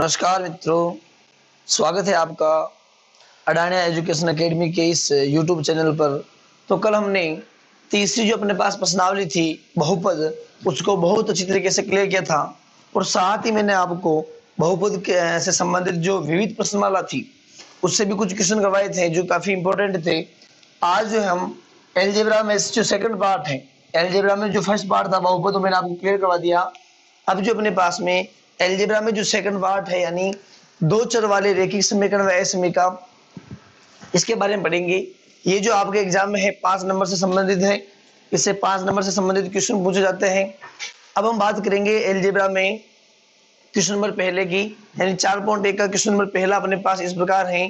नमस्कार मित्रों, स्वागत है आपका अडानिया एजुकेशन एकेडमी के इस यूट्यूब चैनल पर। तो कल हमने तीसरी जो अपने पास प्रश्नावली थी बहुपद, उसको बहुत अच्छी तरीके से क्लियर किया था और साथ ही मैंने आपको बहुपद से संबंधित जो विविध प्रश्नमाला थी उससे भी कुछ क्वेश्चन करवाए थे जो काफी इंपॉर्टेंट थे। आज जो हम एलजेब्रा में जो सेकंड पार्ट है, एलजेब्रा में जो फर्स्ट पार्ट था बहुपद, तो मैंने आपको क्लियर करवा दिया। अब जो अपने पास में एलजेब्रा में जो सेकंड पार्ट है यानी दो चर वाले रेखिक समीकरण व असमीका, इसके बारे में पढ़ेंगे। ये जो आपके एग्जाम में है 5 नंबर से संबंधित है, इससे 5 नंबर से संबंधित क्वेश्चन पूछे जाते हैं। अब हम बात करेंगे एलजेब्रा में क्वेश्चन नंबर पहले की, यानी 4.1 का क्वेश्चन नंबर पहला अपने पास इस प्रकार है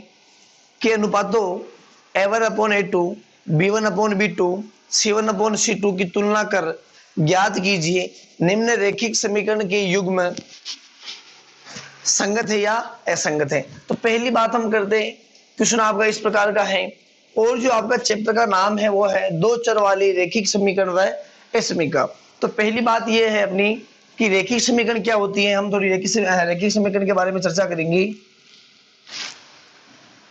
कि अनुपातों A1/A2, B1/B2, C1/C2 की तुलना कर ज्ञात कीजिए निम्न रेखिक समीकरण के युग्म संगत है या असंगत है। तो पहली बात हम करते हैं, क्वेश्चन आपका इस प्रकार का है और जो आपका चैप्टर का नाम है वो है दो चर वाली रेखिक समीकरण व असमीका। तो पहली बात ये है अपनी कि रेखिक समीकरण क्या होती है। हम थोड़ी रेखिक समीकरण के बारे में चर्चा करेंगे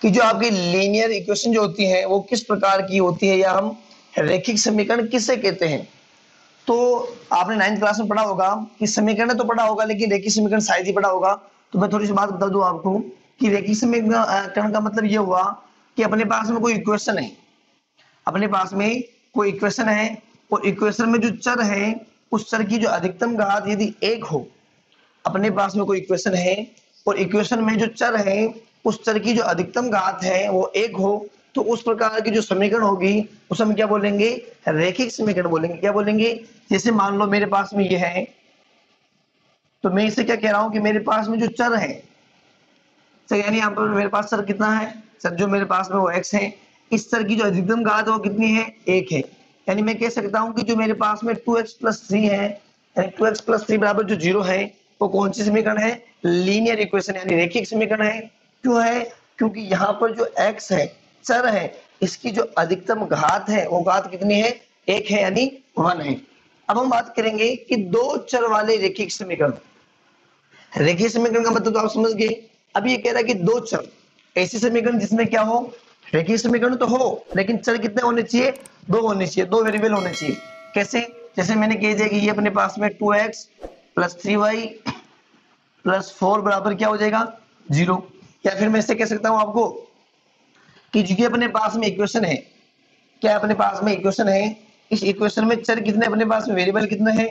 कि जो आपकी लीनियर इक्वेशन जो होती है वो किस प्रकार की होती है या हम रेखिक समीकरण किसे कहते हैं। तो आपने 9th क्लास में पढ़ा होगा कि समीकरण तो पढ़ा होगा लेकिन रेखिक समीकरण शायद ही पढ़ा होगा। तो मैं थोड़ी सी बात बता दूं आपको कि रेखिक समीकरण का मतलब ये हुआ कि अपने पास में कोई इक्वेशन है, अपने पास में कोई इक्वेशन है और इक्वेशन में जो चर है उस चर की जो अधिकतम घात यदि 1 हो, अपने पास में कोई इक्वेशन है और इक्वेशन में जो चर है उस चर की जो अधिकतम घात है वो 1 हो, तो उस प्रकार की जो समीकरण होगी उसे हम क्या बोलेंगे, रेखिक समीकरण बोलेंगे। क्या बोलेंगे, जैसे मान लो मेरे पास में ये है, तो मैं इसे क्या कह रहा हूं कि मेरे पास में जो चर है, तो यानी यहाँ पर मेरे पास चर कितना है, चर जो मेरे पास में वो x है, इस चर की जो अधिकतम घात है वो कितनी है, 1 है। यानी मैं कह सकता हूं कि जो मेरे पास में 2x+3 है, यानी 2x+3 बराबर जो 0 है, वो कौन सी समीकरण है, लीनियर इक्वेशन यानी रेखिक समीकरण है। क्यों है, क्योंकि यहाँ पर जो x है चर है, इसकी जो अधिकतम घात है वो घात कितनी है, 1 है यानी 1 है। अब हम बात करेंगे कि दो चर वाले रेखिक समीकरण। रेखिक समीकरण का मतलब तो आप समझ गए। अब ये कह रहा है कि दो चर, ऐसे समीकरण जिसमें क्या हो, रेखिक समीकरण तो हो लेकिन चर कितने होने चाहिए, 2 होने चाहिए, 2 वेरिएबल होने चाहिए। कैसे, जैसे मैंने कह दिया कि ये अपने पास में 2x + 3y + 4 बराबर क्या हो जाएगा, 0। या फिर मैं इससे कह सकता हूं आपको कि जो अपने पास में इक्वेशन है, क्या अपने पास में इक्वेशन है, इस इक्वेशन में चर कितने अपने पास में, वेरिएबल कितने हैं,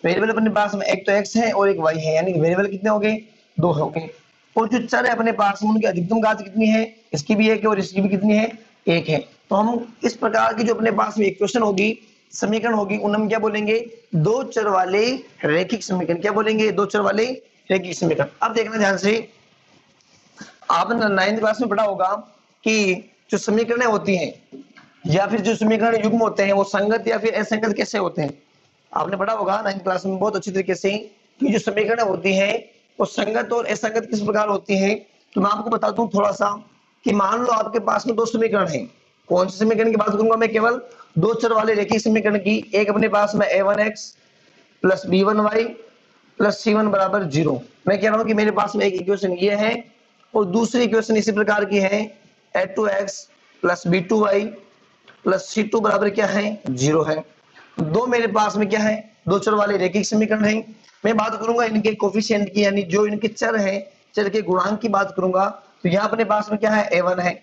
वेरिएबल अपने पास में एक तो x है और एक y है, यानी वेरिएबल कितने हो गए, 2 हो गए। और जो चर है अपने पास में उनकी अधिकतम घात कितनी है, इसकी भी 1 है और इसकी भी कितनी है, 1 है। तो हम इस प्रकार की जो अपने पास में इक्वेशन होगी, समीकरण होगी, उन हम क्या बोलेंगे, दो चर वाले रेखिक समीकरण। क्या बोलेंगे, दो चर वाले रेखिक समीकरण। अब देखना ध्यान से, आपने 9th क्लास में पढ़ा होगा कि जो समीकरण होती हैं या फिर जो समीकरण युग्म होते हैं वो संगत या फिर असंगत कैसे होते हैं। आपने पढ़ा होगा 9th क्लास में बहुत अच्छी तरीके से कि जो समीकरण होती है वो संगत और असंगत किस प्रकार होती है। तो मैं आपको बता दूं थोड़ा सा कि मान लो आपके पास में दो समीकरण है। कौन से समीकरण की बात करूंगा मैं, केवल दो चर वाले रेखिक समीकरण की। एक अपने पास में a1x + b1y + c1 = 0। मैं कह रहा हूं कि मेरे पास में एक इक्वेशन ये है और दूसरी इक्वेशन इसी प्रकार की है, a2x + b2y + c2 बराबर क्या है, 0 है। दो मेरे पास में क्या है, दो चर वाले रेखिक समीकरण है। मैं बात करूंगा इनके कोफिशिएंट की, यानी जो इनके चर है, चर के गुणांक की बात करूंगा। तो यहाँ अपने पास में क्या है, a1 है,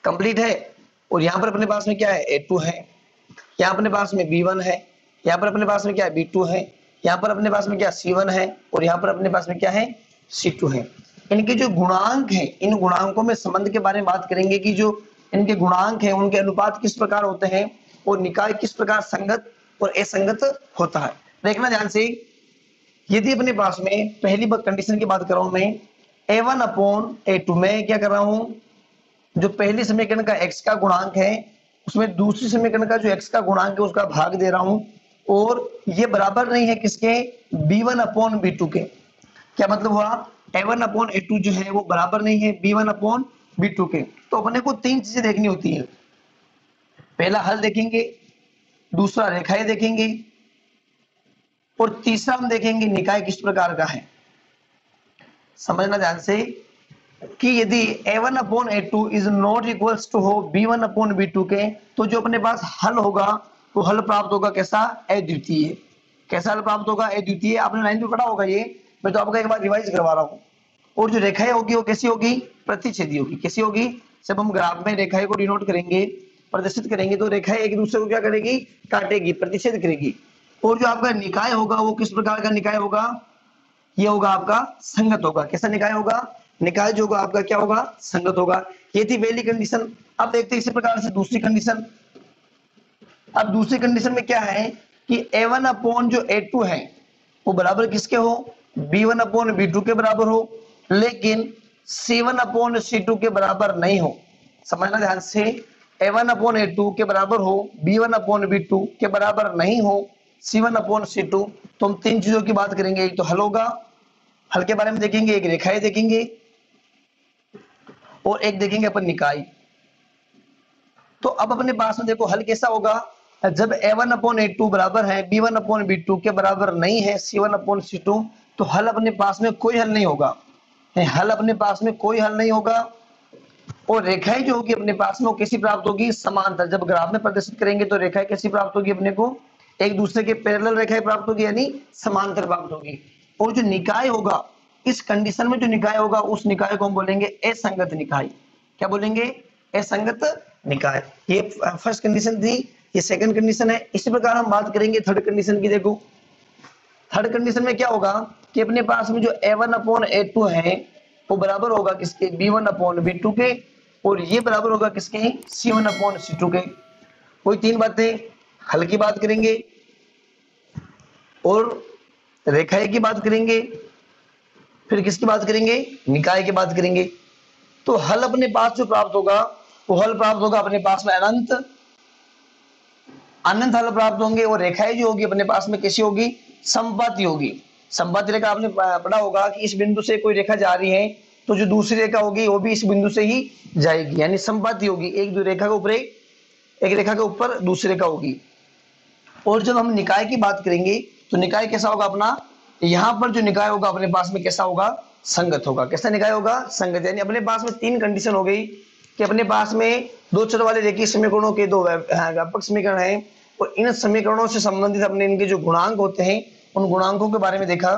कंप्लीट है, और यहाँ पर अपने पास में क्या है, a2 है, यहाँ अपने पास में b1 है, यहाँ पर अपने पास में क्या है, b2 है, यहाँ पर अपने पास में क्या c1 है और यहाँ पर अपने पास में क्या है, c2 है। इनके जो गुणांक है, इन गुणांकों में संबंध के बारे में बात करेंगे कि जो इनके गुणांक है उनके अनुपात किस प्रकार होते हैं और निकाय किस प्रकार संगत और असंगत होता है। देखना ध्यान से, यदि अपने पास में पहली कंडीशन की बात कर रहा हूं मैं, a1/a2 में क्या कर रहा हूं, जो पहली समीकरण का x का गुणांक है उसमें दूसरी समीकरण का जो x का गुणांक है उसका भाग दे रहा हूं, और ये बराबर नहीं है किसके, b1/b2 के। क्या मतलब हुआ, a1/a2 जो है वो बराबर नहीं है b1/b2 के। तो अपने को तीन चीजें देखनी होती है, पहला हल देखेंगे, दूसरा रेखाएं देखेंगे और तीसरा हम देखेंगे निकाय किस प्रकार का है। समझना ध्यान से कि यदि a1 upon a2 is not equals to हो b1 अपॉन b2 के, तो जो अपने पास हल होगा वो हल प्राप्त होगा कैसा, अद्वितीय। कैसा हल प्राप्त होगा, अद्वितीय। आपने 9th में पढ़ा होगा ये, मैं तो आपको एक बार रिवाइज करवा रहा हूँ। और जो रेखाएं होगी वो कैसी होगी, प्रतिच्छेदी होगी। कैसी होगी, जब हम ग्राफ में रेखाएं को डिनोट करेंगे, प्रदर्शित करेंगे, तो रेखाएं एक दूसरे को क्या करेगी, काटेगी, प्रतिच्छेद करेगी। और जो आपका निकाय होगा वो किस प्रकार का निकाय होगा, ये होगा आपका संगत होगा। कैसा निकाय होगा, निकाय जो होगा आपका क्या होगा, संगत होगा। ये थी पहली कंडीशन। अब देखते हैं इसी प्रकार से दूसरी कंडीशन। अब दूसरी कंडीशन में क्या है कि a1 अपॉन जो a2 है वो बराबर किसके हो, b1 अपॉन b2 के बराबर हो, लेकिन c1 अपॉन c2 के बराबर नहीं हो। समझना ध्यान से, a1 अपॉन a2 के बराबर हो, b1 अपॉन b2 के बराबर नहीं हो, c1 अपॉन c2। तो हम तीन चीजों की बात करेंगे, एक तो हल होगा, हल के बारे में देखेंगे, एक रेखाएं देखेंगे, और एक देखेंगे अपन निकाय। तो अब अपने पास में देखो हल कैसा होगा, जब a1 अपॉन a2 बराबर है b1 अपॉन b2 के बराबर नहीं है c1 अपॉन c2, तो हल अपने पास में कोई हल नहीं होगा। हल अपने पास में कोई हल नहीं होगा। और रेखाएं जो होगी अपने पास में वो कैसी प्राप्त होगी, समांतर। जब ग्राफ में प्रदर्शित करेंगे तो रेखाएं कैसी प्राप्त होगी अपने को, एक दूसरे के पैरेलल रेखाएं प्राप्त होगी, यानी समांतर प्राप्त होगी। और जो निकाय होगा, इस कंडीशन में जो निकाय होगा उस निकाय को हम बोलेंगे असंगत निकाय। क्या बोलेंगे, असंगत निकाय। ये फर्स्ट कंडीशन थी, ये सेकंड कंडीशन है। इसी प्रकार हम बात करेंगे थर्ड कंडीशन की। देखो थर्ड कंडीशन में क्या होगा कि अपने पास में जो a1 अपॉन a2 है वो बराबर होगा किसके, b1 अपॉन b2 के, और ये बराबर होगा किसके, c1 अपॉन c2 के। कोई तीन बातें, हल की बात करेंगे और रेखाएं की बात करेंगे, फिर किसकी बात करेंगे, निकाय की बात करेंगे। तो हल अपने पास जो प्राप्त होगा वो हल प्राप्त होगा अपने पास में अनंत, अनंत हल प्राप्त होंगे। और रेखाएं जो होगी अपने पास में कैसी होगी, संपाती होगी। संपाती रेखा आपने पढ़ा होगा कि इस बिंदु से कोई रेखा जा रही है तो जो दूसरी रेखा होगी वो भी इस बिंदु से ही जाएगी, यानी संपाती होगी। एक दो रेखा के ऊपर एक रेखा के ऊपर दूसरी रेखा होगी। और जब हम निकाय की बात करेंगे तो निकाय कैसा होगा अपना, यहाँ पर जो निकाय होगा अपने पास में कैसा होगा, संगत होगा। कैसा निकाय होगा, संगत। यानी अपने पास में तीन कंडीशन हो गई कि अपने पास में दो चर वाले रेखीय समीकरणों के दो व्यापक समीकरण हैं, और इन समीकरणों से संबंधित अपने इनके जो गुणांक होते हैं उन गुणांकों के बारे में देखा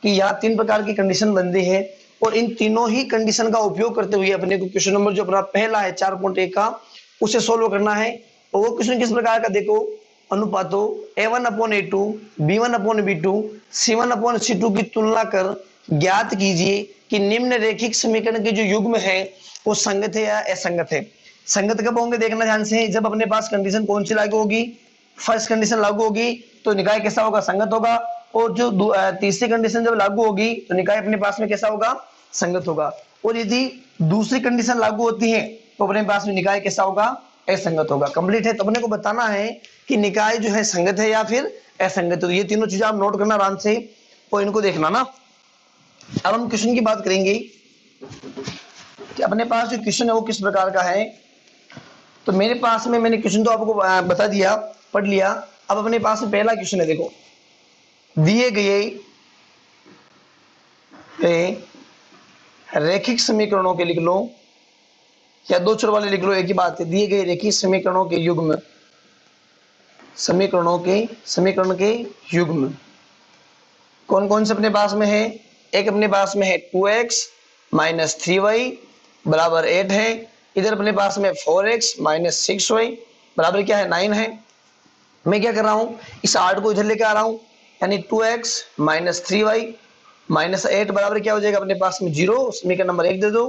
कि यहाँ तीन प्रकार की कंडीशन बनती है। और इन तीनों ही कंडीशन का उपयोग करते हुए अपने को क्वेश्चन नंबर जो अपना पहला है 4.1 का, उसे सोल्व करना है। और वो क्वेश्चन किस प्रकार का, देखो अनुपातों a1 upon a2, b1 upon b2, c1 upon c2 की तुलना कर ज्ञात कीजिए कि निम्न रैखिक समीकरण के जो युग्म है वो संगत है या असंगत है। संगत कब होंगे, देखना ध्यान से, जब अपने पास कंडीशन कौन सी लागू होगी, फर्स्ट कंडीशन लागू होगी तो निकाय कैसा होगा, संगत होगा। और जो तीसरी कंडीशन जब लागू होगी तो निकाय अपने पास में कैसा होगा, संगत होगा। और यदि दूसरी कंडीशन लागू होती है तो अपने पास में निकाय कैसा होगा, असंगत होगा। कंप्लीट है। तो अपने को बताना है कि निकाय जो है संगत है या फिर असंगत। तो ये तीनों चीजें आप नोट करना आराम से और इनको देखना ना। अब हम क्वेश्चन की बात करेंगे कि अपने पास जो क्वेश्चन है वो किस प्रकार का है। तो मेरे पास में मैंने क्वेश्चन तो आपको बता दिया, पढ़ लिया। अब अपने पास में पहला क्वेश्चन है, देखो दिए गए रैखिक समीकरणों के लिख लो, या दो चर वाले लिख लो, एक ही बात है। दिए गए रैखिक समीकरणों के युग्म, समीकरण के युग्म कौन कौन से अपने पास में है। एक अपने पास में है 2x माइनस 3y बराबर 8 है। इधर अपने पास में 4x माइनस 6y बराबर क्या है, 9 है। मैं क्या कर रहा हूं, इस 8 को इधर लेके आ रहा हूं, यानी 2x माइनस 3y माइनस 8 बराबर क्या हो जाएगा अपने पास में 0। समीकरण नंबर 1 दे दो।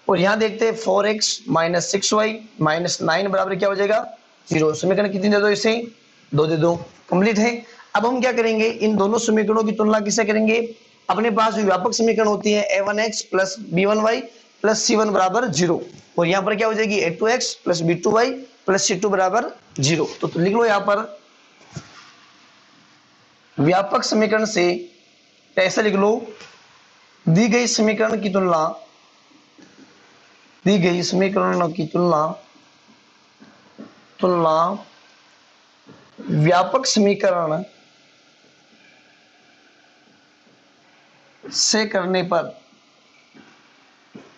और यहां देखते हैं 4x माइनस 6y माइनस 9 बराबर क्या हो जाएगा 0। समीकरण कितनी दे दो, इसे 2 दे दो। कंप्लीट है। अब हम क्या करेंगे, इन दोनों समीकरणों की तुलना किससे करेंगे, अपने पास जो व्यापक समीकरण होती है a1x plus b1y plus c1 बराबर 0। और यहाँ पर क्या हो जाएगी a2x plus b2y plus c2 बराबर 0। तो लिख लो यहाँ पर व्यापक समीकरण से, ऐसा लिख लो, दी गई समीकरण की तुलना, दी गई समीकरणों की तुलना व्यापक समीकरण से करने पर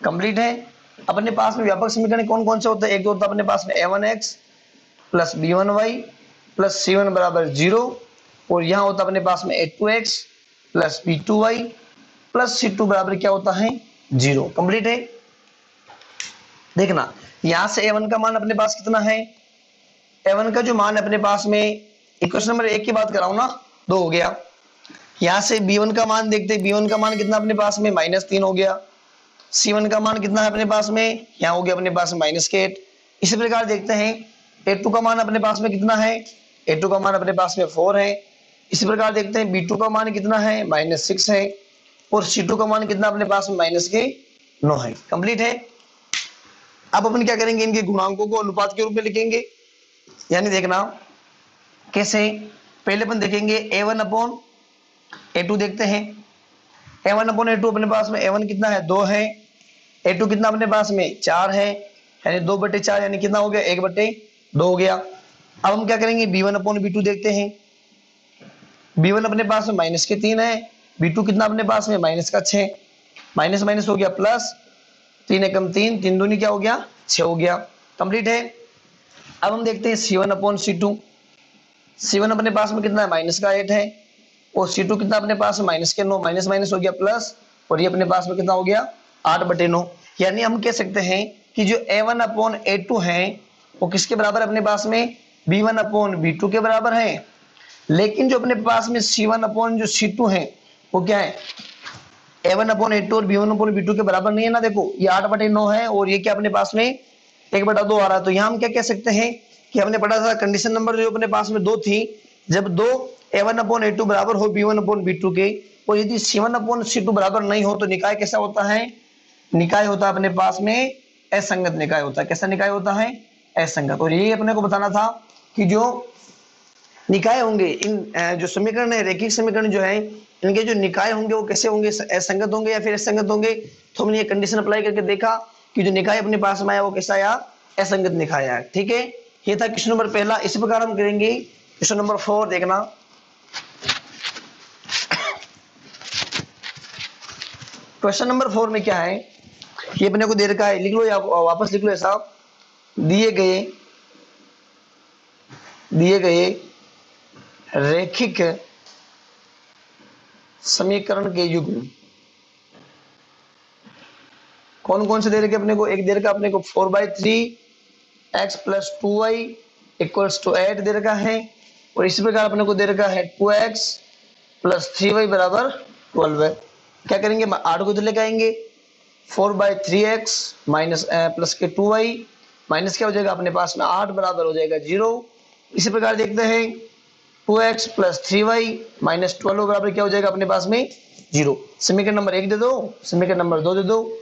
कंप्लीट है। अपने पास में व्यापक समीकरण कौन कौन से होते हैं? एक तो होता है अपने पास में a1x plus b1y plus c1 बराबर 0, और यहाँ होता है अपने पास में a2x plus b2y plus c2 बराबर क्या होता है? 0। कंप्लीट है। देखना यहां से a1 का मान अपने पास कितना है? a1 का जो मान है अपने पास में, इक्वेशन नंबर 1 की बात कर रहा हूं ना, 2 हो गया। यहां से b1 का मान देखते हैं, b1 का मान कितना अपने पास में? -3 हो गया। c1 का मान कितना है अपने पास में? यहाँ हो गया अपने पास में -8। इसी प्रकार देखते हैं a2 का मान अपने पास में कितना है? a2 का मान अपने पास में 4 है। इसी प्रकार देखते हैं b2 का मान कितना है? -6 है। और c2 का मान कितना अपने पास में? -9 है। कंप्लीट है। अब अपन क्या करेंगे? इनके गुणांकों को अनुपात के रूप में लिखेंगे। यानी देखना कैसे, पहले अपन देखेंगे a1 अपॉन a2 देखते हैं। a1 अपॉन a2 अपने पास में a1 कितना है? 2 है। a2 कितना अपने पास में? 4 है। यानी 2/4 यानी कितना हो गया? 1/2 हो गया। अब हम क्या करेंगे? b1 अपॉन b2 देखते हैं। b1 अपने पास में -3 है। b2 कितना अपने पास में? -6। माइनस माइनस हो गया प्लस, 3 एकम 3, 3 दूनी क्या हो गया? 6 हो गया। कंप्लीट है। अब हम देखते हैं c1 अपॉन c2। c1 अपने पास में कितना है? -8 है। और c2 कितना अपने पास में? -9। माइनस माइनस हो गया प्लस, और ये अपने पास में कितना हो गया? 8/9। यानी हम कह सकते हैं कि जो a1 अपॉन a2 है वो किसके बराबर अपने पास में? b1 अपॉन b2 के बराबर है। लेकिन जो अपने पास में c1 अपॉन जो c2 है वो क्या है? a1 अपॉन a2 और b1 अपॉन b2 के बराबर नहीं है ना। देखो ये 8/9 है और ये क्या अपने पास में 1/2 आ रहा है। तो यहाँ हम क्या कह सकते हैं कि हमने पढ़ा था कंडीशन नंबर जो अपने पास में 2 थी, जब 2 a1 अपॉन a2 बराबर हो b1 अपॉन b2 के, और यदि c1 अपॉन c2 बराबर नहीं हो तो निकाय कैसा होता है? निकाय होता है अपने पास में असंगत निकाय होता है। कैसा निकाय होता है? असंगत। और यही अपने को बताना था कि जो निकाय होंगे, इन जो समीकरण है, रेखिक समीकरण जो है, इनके जो निकाय होंगे वो कैसे होंगे? असंगत होंगे या फिर असंगत होंगे। तो हमने ये कंडीशन अप्लाई करके देखा कि जो निकाय अपने पास में आया वो कैसा आया? असंगत निकाय आया। ठीक है, ये था क्वेश्चन नंबर पहला। इसी प्रकार हम करेंगे क्वेश्चन नंबर 4। देखना क्वेश्चन नंबर 4 में क्या है, ये अपने को दे रखा है, लिख लो या वापस लिख लो ऐसा। दिए गए रेखिक समीकरण के युग्म कौन कौन से दे रखे अपने को? एक दे रखा अपने को 4/3 x + 2y = 8 दे रखा है। और इसी प्रकार अपने को दे रखा है 2x + 3y = 12 है। क्या करेंगे? 8 को इधर लेके आएंगे। 4/3x प्लस के 2y माइनस क्या हो जाएगा अपने पास में? 8 बराबर हो जाएगा 0। इसी प्रकार देखते हैं 2x + 3y - 12 बराबर क्या हो जाएगा अपने पास में? 0। समीकरण नंबर 1 दे दो, समीकरण नंबर 2 दे दो।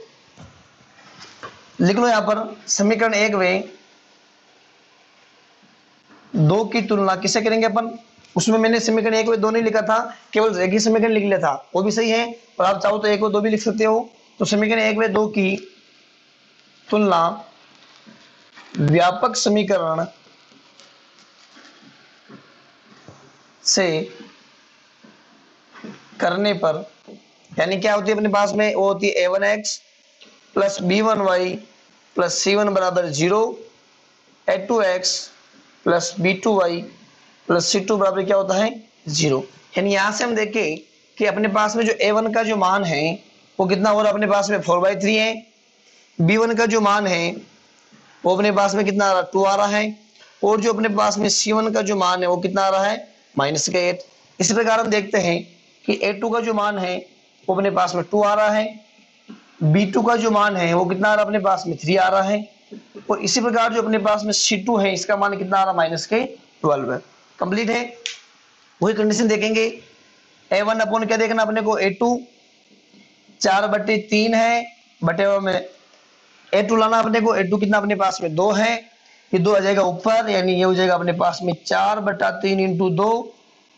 लिख लो यहाँ पर समीकरण 1 में 2 की तुलना किससे करेंगे अपन? उसमें मैंने समीकरण 1 में 2 नहीं लिखा था, केवल रेखीय समीकरण लिख लिया था, वो भी सही है। और आप चाहो तो 1 और 2 भी लिख सकते हो। तो समीकरण 1 में 2 की तुलना व्यापक समीकरण से करने पर, यानी क्या होती है अपने पास में? वो होती है a1x plus b1y plus c1 बराबर 0, a2x plus b2y plus c2 बराबर क्या होता है? 0। यानी यहां से हम देखें कि अपने पास में जो a1 का जो मान है वो कितना हो रहा है अपने पास में? 4/3 है। b1 का जो मान है वो अपने पास में कितना आ रहा है? 2 आ रहा है। और जो अपने पास में c1 का जो मान है वो कितना आ रहा है? -8। इसी प्रकार हम देखते हैं कि a2 का जो मान है वो अपने पास में 2 आ रहा है। b2 का जो मान है वो कितना आ रहा है अपने पास में? 3 आ रहा है। और इसी प्रकार जो अपने पास में c2 है इसका मान कितना आ रहा है? -12 है। कंप्लीट है। वही कंडीशन देखेंगे। a1 अपॉन क्या देखना अपने को? a2 4/3 है बटे में a2 लाना अपने को। a2 कितना अपने पास में? 2 है। ये 2 आ जाएगा ऊपर, यानी ये हो जाएगा अपने पास में 4/3 × 2,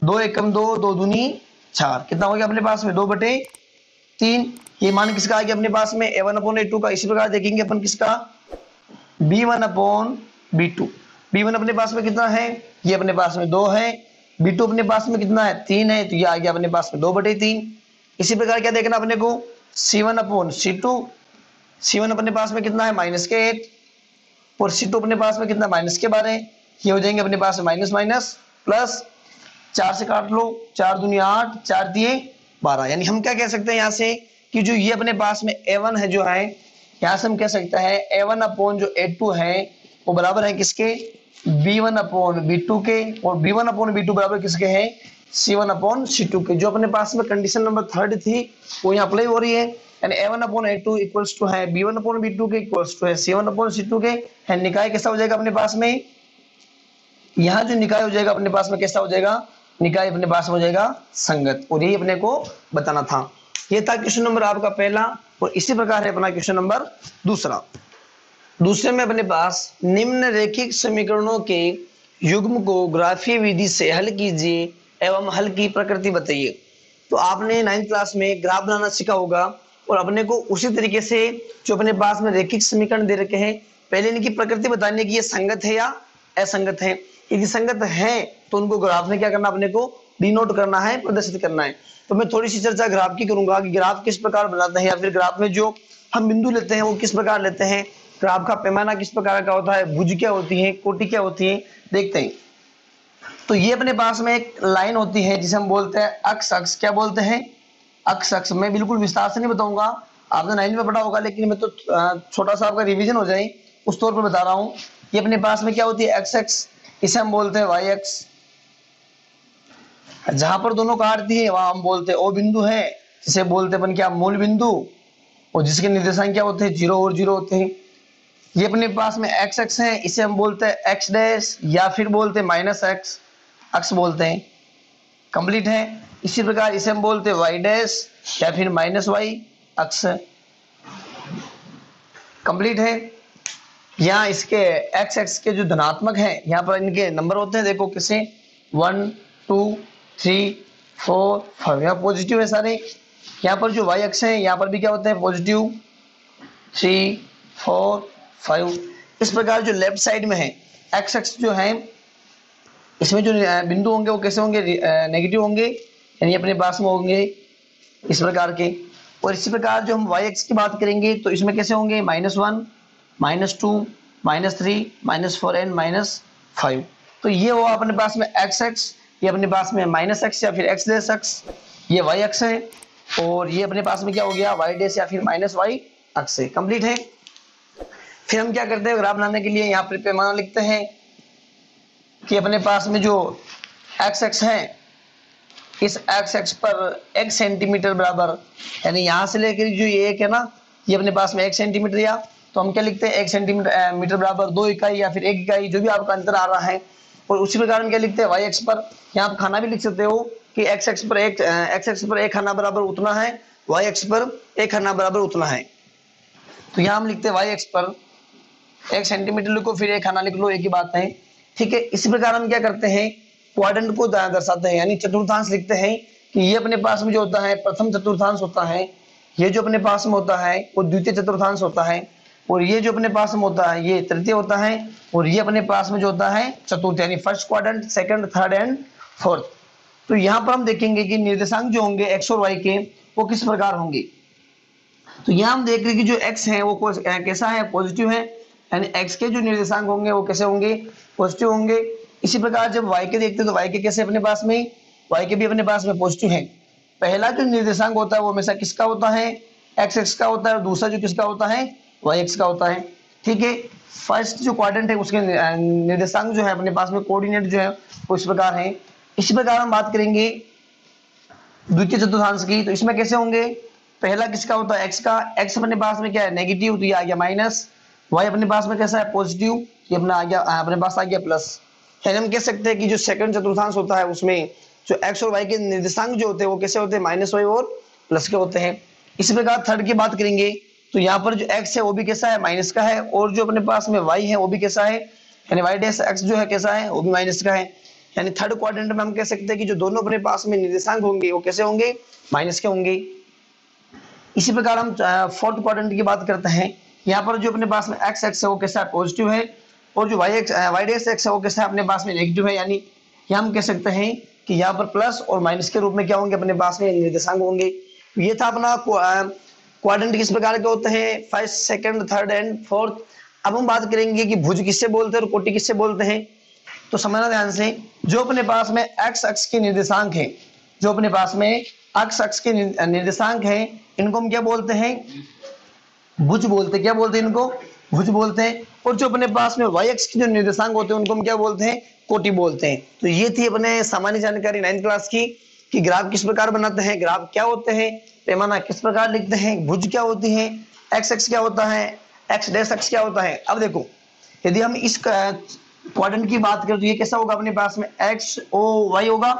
2 एकम 2, 2 दूनी 4, कितना हो गया अपने पास में? 2/3। ये मान किसका आ गया अपने पास में? a1 अपॉन a2 का। इसी प्रकार देखेंगे अपन किसका? b1 upon b2। b1 अपने पास में कितना है? ये अपने पास में 2 है। b2 अपने पास में कितना है? 3 है। तो ये आ गया अपने पास में 2/3। इसी प्रकार क्या देखना अपने को, C1 अपॉन C2, C1 अपने पास में कितना है -8 और C2 अपने पास में कितना -12, ये हो जाएंगे अपने पास में माइनस माइनस प्लस, 4 से काट लो, 4 दूनी 8, 4 दिए 12, यानी हम क्या कह सकते हैं यहाँ से कि जो ये अपने पास में A1 है जो है, यहाँ से हम कह सकते हैं A1 अपॉन जो A2 है वो बराबर है किसके, B1 अपॉन B2 के, और B1 अपॉन B2 बराबर किसके हैं, C1 अपॉन C2 के। जो अपने पास में कंडीशन नंबर 3 थी वो यहाँ अप्लाई हो रही है, यानी A1 upon A2 equals to है B1 अपॉन B2 के इक्वल्स टू है C1 अपॉन C2 के, है निकाय कैसा हो जाएगा अपने पास में, यहाँ जो निकाय हो जाएगा अपने पास में कैसा हो जाएगा, निकाय अपने पास में हो जाएगा संगत, और यही अपने को बताना था। ये था क्वेश्चन नंबर आपका पहला, और इसी प्रकार है अपना क्वेश्चन नंबर दूसरा। दूसरे में अपने पास निम्न रैखिक समीकरणों के युग्म को ग्राफीय विधि से हल कीजिए एवं हल की प्रकृति बताइए। तो आपने 9th क्लास में ग्राफ बनाना सीखा होगा, और अपने को उसी तरीके से जो अपने पास में रैखिक समीकरण दे रखे हैं, पहले इनकी प्रकृति बताने की ये संगत है या असंगत है। यदि संगत है तो उनको ग्राफ में क्या करना, अपने को डिनोट करना है, प्रदर्शित करना है। तो मैं थोड़ी सी चर्चा ग्राफ की करूंगा कि ग्राफ किस प्रकार बनाते हैं, या फिर ग्राफ में जो हम बिंदु लेते हैं वो किस प्रकार लेते हैं, ग्राफ का पैमाना किस प्रकार का होता है, भुज क्या होती है, कोटि क्या होती है, देखते हैं। तो ये अपने पास में एक लाइन होती है जिसे हम बोलते हैं अक्ष अक्ष, क्या बोलते हैं, अक्ष अक्ष। मैं बिल्कुल विस्तार से नहीं बताऊंगा, आपने 9th में पढ़ा होगा, लेकिन मैं तो छोटा सा आपका रिवीजन हो जाए उस तौर पर बता रहा हूँ। ये अपने पास में क्या होती है एक्स अक्ष, इसे हम बोलते हैं वाई अक्ष। जहां पर दोनों काटती है वहां हम बोलते हैं ओ बिंदु है, जिसे बोलते हैं अपन क्या, मूल बिंदु, और जिसके निर्देशांक क्या होते हैं 0 और 0 होते हैं। ये अपने पास में एक्स अक्ष है, इसे हम बोलते हैं एक्स डैश, या फिर बोलते हैं माइनस एक्स अक्ष बोलते हैं, कंप्लीट है। इसी प्रकार इसे हम बोलते हैं वाई डैश या फिर माइनस वाई अक्ष, कंप्लीट है। यहाँ इसके एक्स एक्स के जो धनात्मक है यहाँ पर इनके नंबर होते हैं, देखो किसे 1 2 3 4 5, यहाँ पॉजिटिव है सारे। यहाँ पर जो वाई अक्ष है यहाँ पर भी क्या होते हैं पॉजिटिव 3 4 5। इस प्रकार जो लेफ्ट साइड में है एक्स अक्ष जो है, इसमें जो बिंदु होंगे वो कैसे होंगे, नेगेटिव होंगे, यानी अपने पास में होंगे इस प्रकार के। और इसी प्रकार जो हम वाई एक्स की बात करेंगे तो इसमें कैसे होंगे -1 -2 -3 -4 एंड -5। तो ये वो अपने पास में एक्स एक्स, ये अपने पास में माइनस एक्स या फिर एक्स डैश एक्स, ये वाई एक्स है, और ये अपने पास में क्या हो गया वाई डैश या फिर माइनस वाई एक्स है, कंप्लीट है। फिर हम क्या करते हैं ग्राफ बनाने के लिए यहाँ पर पैमाना लिखते हैं कि अपने पास में जो एक्स एक्स है, इस एक्स एक्स पर 1 सेंटीमीटर बराबर, यानी यहाँ से लेकर जो ये एक है ना, ये अपने पास में 1 सेंटीमीटर, या तो हम क्या लिखते हैं 1 सेंटीमीटर मीटर बराबर 2 इकाई या फिर 1 इकाई, जो भी आपका अंतर आ रहा है। और उसी प्रकार हम क्या लिखते हैं वाई एक्स पर, यहाँ आप खाना भी लिख सकते हो कि एक्स एक्स पर एक खाना बराबर उतना है, वाई एक्स पर 1 खाना बराबर उतना है। तो यहाँ हम लिखते हैं वाई एक्स पर 1 सेंटीमीटर लिखो, फिर 1 खाना लिख लो, एक ही बात है, ठीक है। इसी प्रकार हम क्या करते हैं क्वाड्रेंट को दर्शाते हैं, यानी चतुर्थांश लिखते हैं कि ये अपने पास में जो होता है प्रथम चतुर्थांश होता है, ये जो अपने पास में होता है वो द्वितीय चतुर्थांश होता है, और ये जो अपने पास में होता है ये तृतीय होता है, और ये अपने पास में जो होता है चतुर्थ, यानी first quadrant, second, third and fourth. तो यहाँ पर हम देखेंगे कि निर्देशांक जो होंगे एक्स और वाई के वो किस प्रकार होंगे। तो यहाँ हम देख रहे हैं कि जो एक्स है वो कैसा है, पॉजिटिव है, यानी एक्स के जो निर्देशांक होंगे वो कैसे होंगे, पॉजिटिव होंगे। इसी प्रकार जब वाई के देखते हैं तो वाई के कैसे अपने पास में, वाई के भी अपने पास में पॉजिटिव है। पहला जो निर्देशांक होता है वो हमेशा किसका होता है, एक्स एक्स का होता है, और दूसरा जो किसका होता है वाई एक्स का होता है, ठीक है। फर्स्ट जो क्वाड्रेंट है उसके निर्देशांक जो है अपने पास में कोऑर्डिनेट जो है वो इस प्रकार है। इसी प्रकार हम बात करेंगे द्वितीय चतुर्थांश की, तो इसमें कैसे होंगे, पहला किसका होता है एक्स का, एक्स अपने पास में क्या है नेगेटिव, तो ये आ गया माइनस, वाई अपने पास में कैसा है पॉजिटिव, ये अपना आ गया अपने पास आ गया प्लस। यानी हम कह सकते हैं कि जो सेकंड चतुर्थांश होता है उसमें जो एक्स और वाई के निर्देशांक जो होते हैं वो कैसे होते हैं माइनस वाई और प्लस के होते हैं। इसी प्रकार थर्ड की बात करेंगे तो यहाँ पर जो एक्स है वो भी कैसा है माइनस का है, और जो अपने पास में वाई है वो भी कैसा है, यानी वाई डैश एक्स जो है कैसा है वो भी माइनस का है। यानी थर्ड क्वाड्रेंट में हम कह सकते हैं कि जो दोनों अपने पास में निर्देशांक होंगे वो कैसे होंगे, माइनस के होंगे। इसी प्रकार हम फोर्थ क्वाड्रेंट की बात करते हैं, यहाँ पर जो अपने पास में एक्स एक्स है वो कैसा है पॉजिटिव है, और जो वाई डैश एक्स है वो कैसा है अपने पास में नेगेटिव है। यानी यहाँ हम कह सकते हैं कि यहाँ पर प्लस और माइनस के रूप में क्या होंगे अपने पास में निर्देशांक होंगे। ये था अपना क्वाड्रेंट किस प्रकार के होते हैं, first, second, third and fourth. अब हम बात करेंगे कि भुज किससे बोलते हैं और कोटि किससे बोलते हैं। तो समझना ध्यान से, जो अपने पास में एक्स अक्ष के निर्देशांक है, जो अपने पास में एक्स अक्ष के निर्देशांक है, इनको हम क्या बोलते हैं, भुज बोलते हैं। क्या बोलते हैं इनको, भुज बोलते हैं। और जो अपने पास में वाई अक्ष के जो निर्देशांक होते हैं उनको हम क्या बोलते हैं, कोटि बोलते हैं। तो ये थी अपने सामान्य जानकारी 9th क्लास की कि ग्राफ किस प्रकार बनाते हैं, ग्राफ क्या होते हैं, पैमाना किस प्रकार लिखते हैं, भुज क्या होती है, एक्स अक्ष क्या होता है, एक्स डैश अक्ष क्या होता है। अब देखो, यदि हम इस क्वाड्रेंट की बात करें तो ये कैसा होगा, अपने पास में एक्स ओ वाई होगा,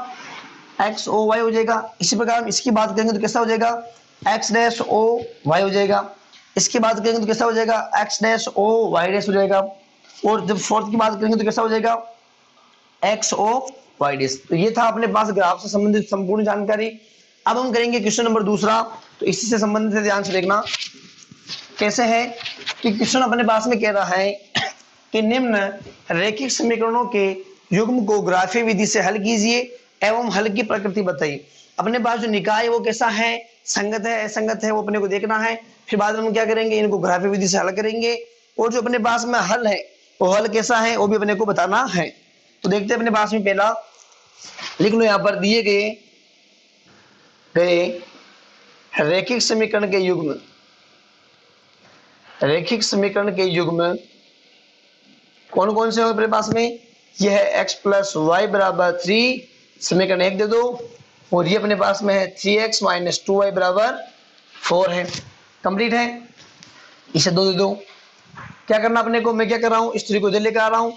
एक्स ओ वाई हो जाएगा। इसी प्रकार हम इसकी बात करेंगे तो कैसा हो जाएगा, एक्स डैश ओ वाई हो जाएगा। इसकी बात करेंगे तो कैसा हो जाएगा, X dash O Y dash हो जाएगा। और जब फोर्थ की बात करेंगे तो कैसा हो जाएगा, एक्स ओ वाई डैश। तो ये था अपने पास ग्राफ से संबंधित संपूर्ण जानकारी। अब हम करेंगे क्वेश्चन नंबर दूसरा, तो इसी से संबंधित है, ध्यान से देखना कैसे है कि क्वेश्चन अपने पास में कह रहा है कि निम्न रैखिक समीकरणों के युग्म को ग्राफीय विधि से हल कीजिए एवं हल की प्रकृति बताइए। अपने पास जो निकाय है वो कैसा है, संगत है, असंगत है, वो अपने को देखना है। फिर बाद में हम क्या करेंगे, इनको ग्राफीय विधि से हल करेंगे। और जो अपने पास में हल है वो हल कैसा है वो भी अपने को बताना है। तो देखते हैं अपने पास में, पहला लिख लो यहाँ पर दिए गए रैखिक समीकरण के युग्म, रैखिक समीकरण के युग्म कौन कौन से होंगे अपने पास में, यह है x प्लस वाई बराबर 3, समीकरण 1 दे दो। और ये अपने पास में है 3x माइनस 2y बराबर 4 है। कंप्लीट है, इसे 2 दे दो। क्या करना अपने को, मैं क्या कर रहा हूँ, इस 3 को इधर लेकर आ रहा हूँ,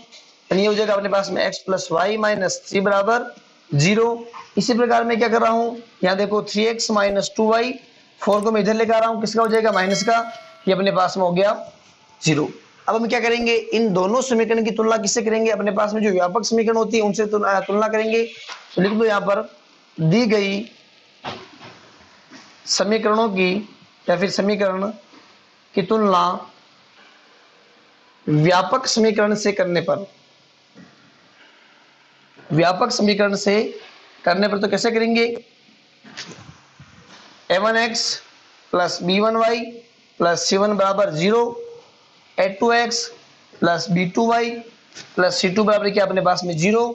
यानी ये हो जाएगा अपने पास में x प्लस वाई माइनस 3 बराबर 0। इसी प्रकार मैं क्या कर रहा हूँ, यहाँ देखो 3x माइनस 2y, 4 को मैं इधर लेकर आ रहा हूँ, किसका हो जाएगा, माइनस का, ये अपने पास में हो गया 0। अब हम क्या करेंगे, इन दोनों समीकरण की तुलना किससे करेंगे, अपने पास में जो व्यापक समीकरण होती है उनसे तुलना करेंगे। तो लिख दो यहाँ पर, दी गई समीकरणों की या फिर समीकरण की तुलना व्यापक समीकरण से करने पर, व्यापक समीकरण से करने पर तो कैसे करेंगे, a1x plus b1y plus c1 बराबर 0, a2x plus b2y plus c2 बराबर क्या अपने पास में 0।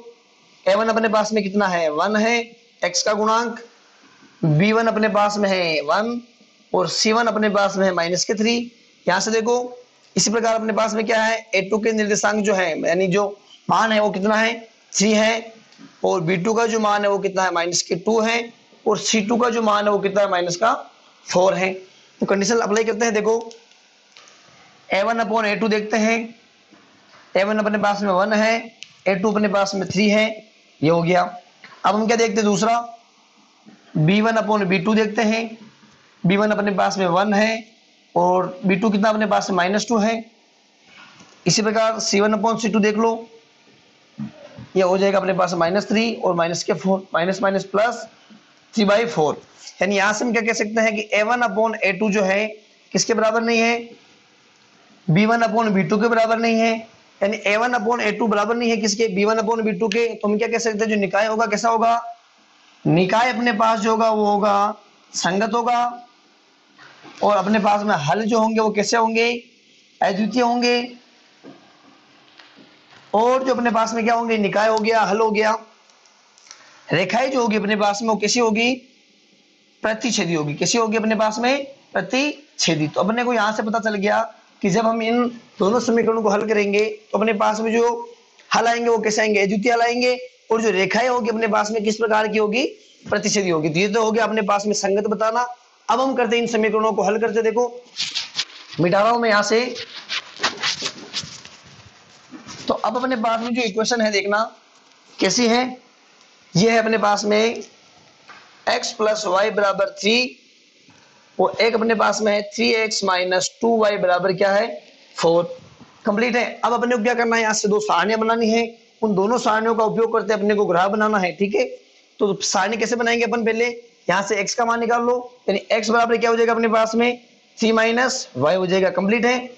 a1 अपने पास में कितना है, 1 है, x का गुणांक, b1 अपने पास में है 1 और c1 अपने पास में है माइनस के 3। यहाँ से देखो, इसी प्रकार अपने पास में क्या है, a2 के निर्देशांक जो है, यानी जो मान है वो कितना है, 3 है, और b2 का जो मान है वो कितना है, माइनस के 2 है, और c2 का जो मान है वो कितना है, माइनस का 4 है। तो कंडीशन अप्लाई करते हैं। देखो a1 अपॉन a2 देखते हैं, a1 अपने पास में 1 है, a2 अपने पास में 3 है, ये हो गया। अब हम क्या देखते हैं, दूसरा b1 अपॉन b2 देखते हैं, b1 अपने पास में 1 है और b2 कितना अपने पास में माइनस 2 है। इसी प्रकार c1 अपॉन c2 देख लो, ये हो जाएगा अपने पास माइनस 3 और माइनस के 4, माइनस माइनस प्लस 3/4। यानी यहां से हम क्या कह सकते हैं कि a1 अपॉन a2 जो है किसके बराबर नहीं है, b1 अपॉन b2 के बराबर नहीं है। यानी a1 अपॉन a2 बराबर नहीं है किसके, b1 अपॉन b2 के। तो हम क्या कह सकते हैं, जो निकाय होगा कैसा होगा, निकाय अपने पास जो होगा वो होगा संगत होगा, और अपने पास में हल जो होंगे वो कैसे होंगे, अद्वितीय होंगे। और जो अपने पास में क्या होंगे, निकाय हो गया, हल हो गया। रेखाएं जो होगी अपने पास में वो कैसी होगी, प्रतिच्छेदी होगी। कैसी होगी अपने पास में, प्रतिच्छेदी। तो अपने को यहां से पता चल गया कि जब हम इन दोनों समीकरणों को हल करेंगे तो अपने पास में जो हल आएंगे वो कैसे आएंगे, अद्वितीय हल आएंगे। और जो रेखाएं होगी अपने पास में किस प्रकार की होगी, प्रतिच्छेदी होगी। तो ये तो हो गया अपने पास में संगत बताना। अब हम करते हैं इन समीकरणों को हल करते। देखो मिटा रहा हूं मैं यहां से। तो अब अपने पास में जो इक्वेशन है देखना कैसी है, ये है अपने पास में x प्लस वाई बराबर 3 और एक अपने पास में है 3x माइनस 2y बराबर क्या है, 4। कंप्लीट है। अब अपने को क्या करना है, यहाँ से दो सारणियां बनानी है। उन दोनों सारणियों का उपयोग करते अपने को ग्राफ बनाना है। ठीक है, तो सारणी कैसे बनाएंगे अपन, पहले यहाँ से x का मान निकाल लो। यानी x बराबर क्या हो जाएगा अपने पास में 3 माइनस वाई हो जाएगा। कंप्लीट है।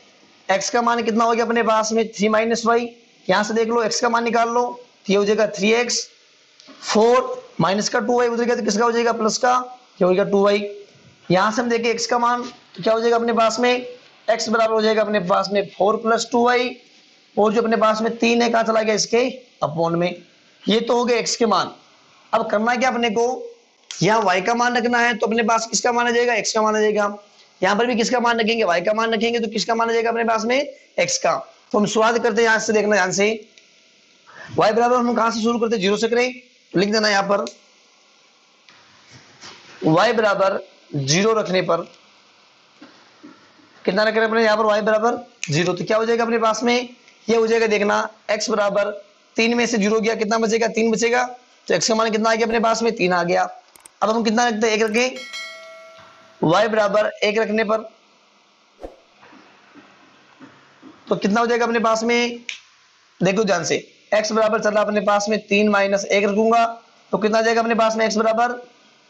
x का मान कितना हो गया अपने पास में 3 माइनस वाई। यहाँ से देख लो x का मान निकाल लो, ये हो जाएगा 3x, 4 माइनस का 2y उधर गया तो किसका हो जाएगा, प्लस का, ये हो जाएगा 2y। यहां से हम देखें x का मान तो क्या हो जाएगा अपने पास में, x बराबर हो जाएगा अपने पास में 4 + 2y, और जो अपने पास में 3 है कहां चला गया, इसके अपॉन में। ये तो हो गए x के मान। अब करना क्या अपने को, यहाँ y का मान रखना है, तो अपने पास किसका मान आ जाएगा, x का मान आ जाएगा। यहाँ पर भी किसका मान रखेंगे, y का मान रखेंगे, तो किसका मान आ जाएगा अपने पास में, x का। तो हम शुरुआत करते हैं यहाँ से, देखना ध्यान से, y बराबर हम कहां से शुरू करते हैं, 0 से करें। लिख देना यहाँ पर y बराबर 0 रखने पर कितना रख रहे हैं अपने यहाँ पर, y बराबर 0, तो क्या हो जाएगा अपने पास में, ये हो जाएगा, देखना x बराबर 3 में से 0 गया, कितना बचेगा, 3 बचेगा, तो x का मान कितना आ गया अपने पास में, 3 आ गया। अब हम कितना रखते हैं, 1 रखें, y बराबर 1 रखने पर तो कितना हो जाएगा अपने पास में, देखो ध्यान से, x बराबर चल रहा अपने पास में 3 - 1 रखूंगा तो कितना आ जाएगा अपने पास में, x बराबर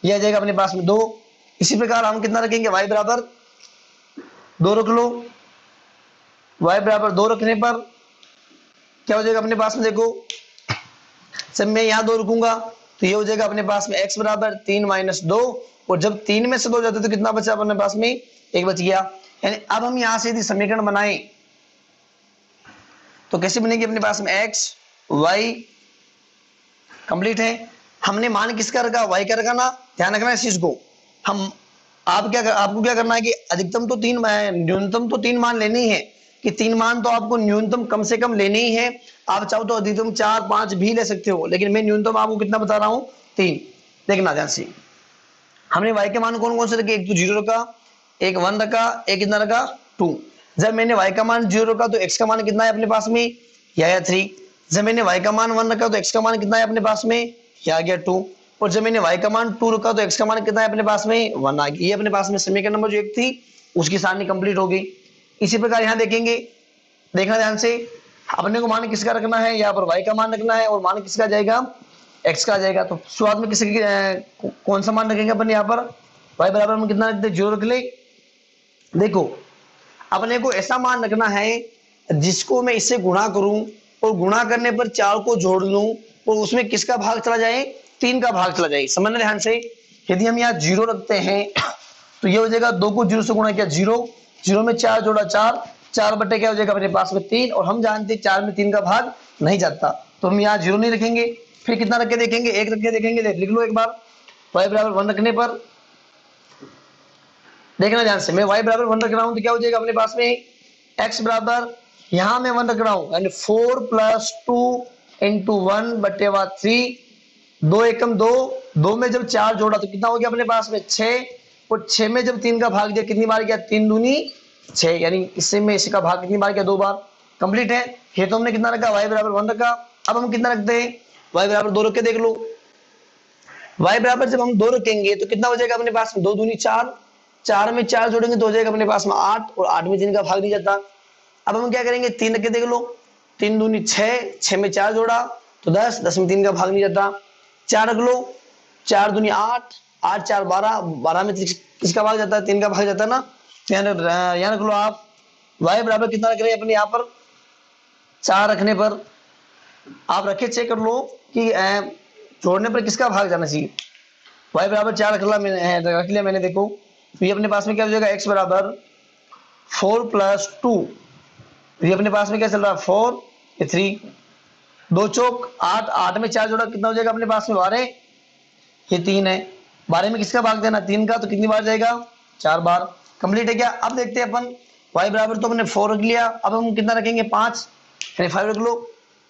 यह आ जाएगा अपने पास में 2। इसी प्रकार हम कितना रखेंगे, y बराबर 2 रख लो, y बराबर 2 रखने पर क्या हो जाएगा अपने पास में, देखो जब मैं यहाँ 2 रखूंगा तो ये हो जाएगा अपने पास में x बराबर 3 - 2, और जब 3 में से 2 जाते तो कितना बचा अपने पास में, 1 बच गया। यानी अब हम यहाँ से यदि समीकरण बनाएं तो कैसे बनेगी अपने पास में, x y कंप्लीट है। हमने मान किसका रखा, y का रखा ना, ध्यान रखना इस चीज को। हम आपको क्या करना है कि अधिकतम तो 3 न्यूनतम तो 3 मान लेने ही है, कि 3 मान तो आपको न्यूनतम कम से कम लेने ही है। आप चाहो तो अधिकतम 4 5 भी ले सकते हो, लेकिन मैं न्यूनतम आपको कितना बता रहा हूं, 3। देखना ध्यान से, हमने y के मान कौन कौन से रखे, एक तो 0 रखा, एक 1 रखा, एक कितना रखा, 2। जब मैंने y का मान 0 रखा तो x का मान कितना है अपने पास में, यह आया 3। जब मैंने y का मान 1 रखा तो x का मान कितना है अपने पास में, यह आ गया 2। और जब मैंने y का मान 2 रखा तो x का मान कितना है अपने पास में, 1 आ गया। ये अपने पास में समीकरण नंबर जो 1 थी उसकी सारणी कंप्लीट हो गई। इसी प्रकार यहाँ देखेंगे, देखना ध्यान से, अपने को मान किसका रखना है, यहाँ पर y का मान रखना है, और मान किसका जाएगा, x का जाएगा। तो शुरुआत में किसी कौन सा मान रखेंगे अपन, यहाँ पर y बराबर हम कितना रखते हैं, 0 रख ले। देखो अपने को ऐसा मान रखना है जिसको मैं इससे गुणा करूं और गुणा करने पर 4 को जोड़ लूं और उसमें किसका भाग चला जाए, 3 का भाग चला जाए। समझना ध्यान से, यदि हम यहाँ 0 रखते हैं तो ये हो जाएगा 2 को 0 से गुणा किया 0, 0 में 4 जोड़ा 4, 4 बटे क्या हो जाएगा अपने पास में 3, और हम जानते हैं 4 में 3 का भाग नहीं जाता, तो हम यहाँ 0 नहीं रखेंगे। फिर कितना रख के देखेंगे, 1 रख के देखेंगे, लिख लो एक बार। y बराबर 1 रखने पर देखना ध्यान से, मैं y बराबर 1 रख रहा हूं तो क्या हो जाएगा अपने पास में, x बराबर यहां मैं 1 रख रहा हूं, यानी 4 + 2 × 1 बटे 3, 2 एकम 2, 2 में जब 4 जोड़ा तो कितना हो गया अपने पास में 6, और 6 में जब 3 का भाग दिया कितनी बार गया, 3 दूनी 6, यानी इससे में इसका भाग कितनी बार गया, 2 बार। कंप्लीट है। ये तो हमने कितना रखा, y बराबर 1 रखा। अब हम कितना रखते हैं, y बराबर 2 रख के देख लो। y बराबर जब हम 2 रखेंगे तो कितना हो जाएगा अपने पास में, 2 दूनी 4, 4 में 4 जोड़ेंगे तो हो जाएगा अपने पास में 8, और 8 में 3 का भाग नहीं जाता। अब हम क्या करेंगे, 3 रख के देख लो, 3 दूनी 6, 6 में 4 जोड़ा तो 10, 10 में 3 का भाग नहीं जाता। 4 रख लो, 4 दूनी 8, 8 4 12, 12 में किसका भाग जाता है, 3 का भाग जाता है ना। यहाँ रख लो आप, y बराबर कितना रख रहे हैं अपने यहाँ पर, 4 रखने पर आप रखे, चेक कर लो कि जोड़ने पर किसका भाग जाना चाहिए। y बराबर 4 रख लिया मैंने, देखो तो ये अपने पास में क्या हो जाएगा, x बराबर 4 + 2, ये अपने पास में क्या चल रहा है 4, ये 3, 2 चौक 8, 8 में 4 जोड़ा कितना हो जाएगा अपने पास में 12, ये 3 है। 12 में किसका भाग देना, 3 का, तो कितनी बार जाएगा, 4 बार। कंप्लीट है क्या। अब देखते हैं अपन, y बराबर तो हमने 4 रख लिया, अब हम कितना रखेंगे 5, यानी 5 रख लो।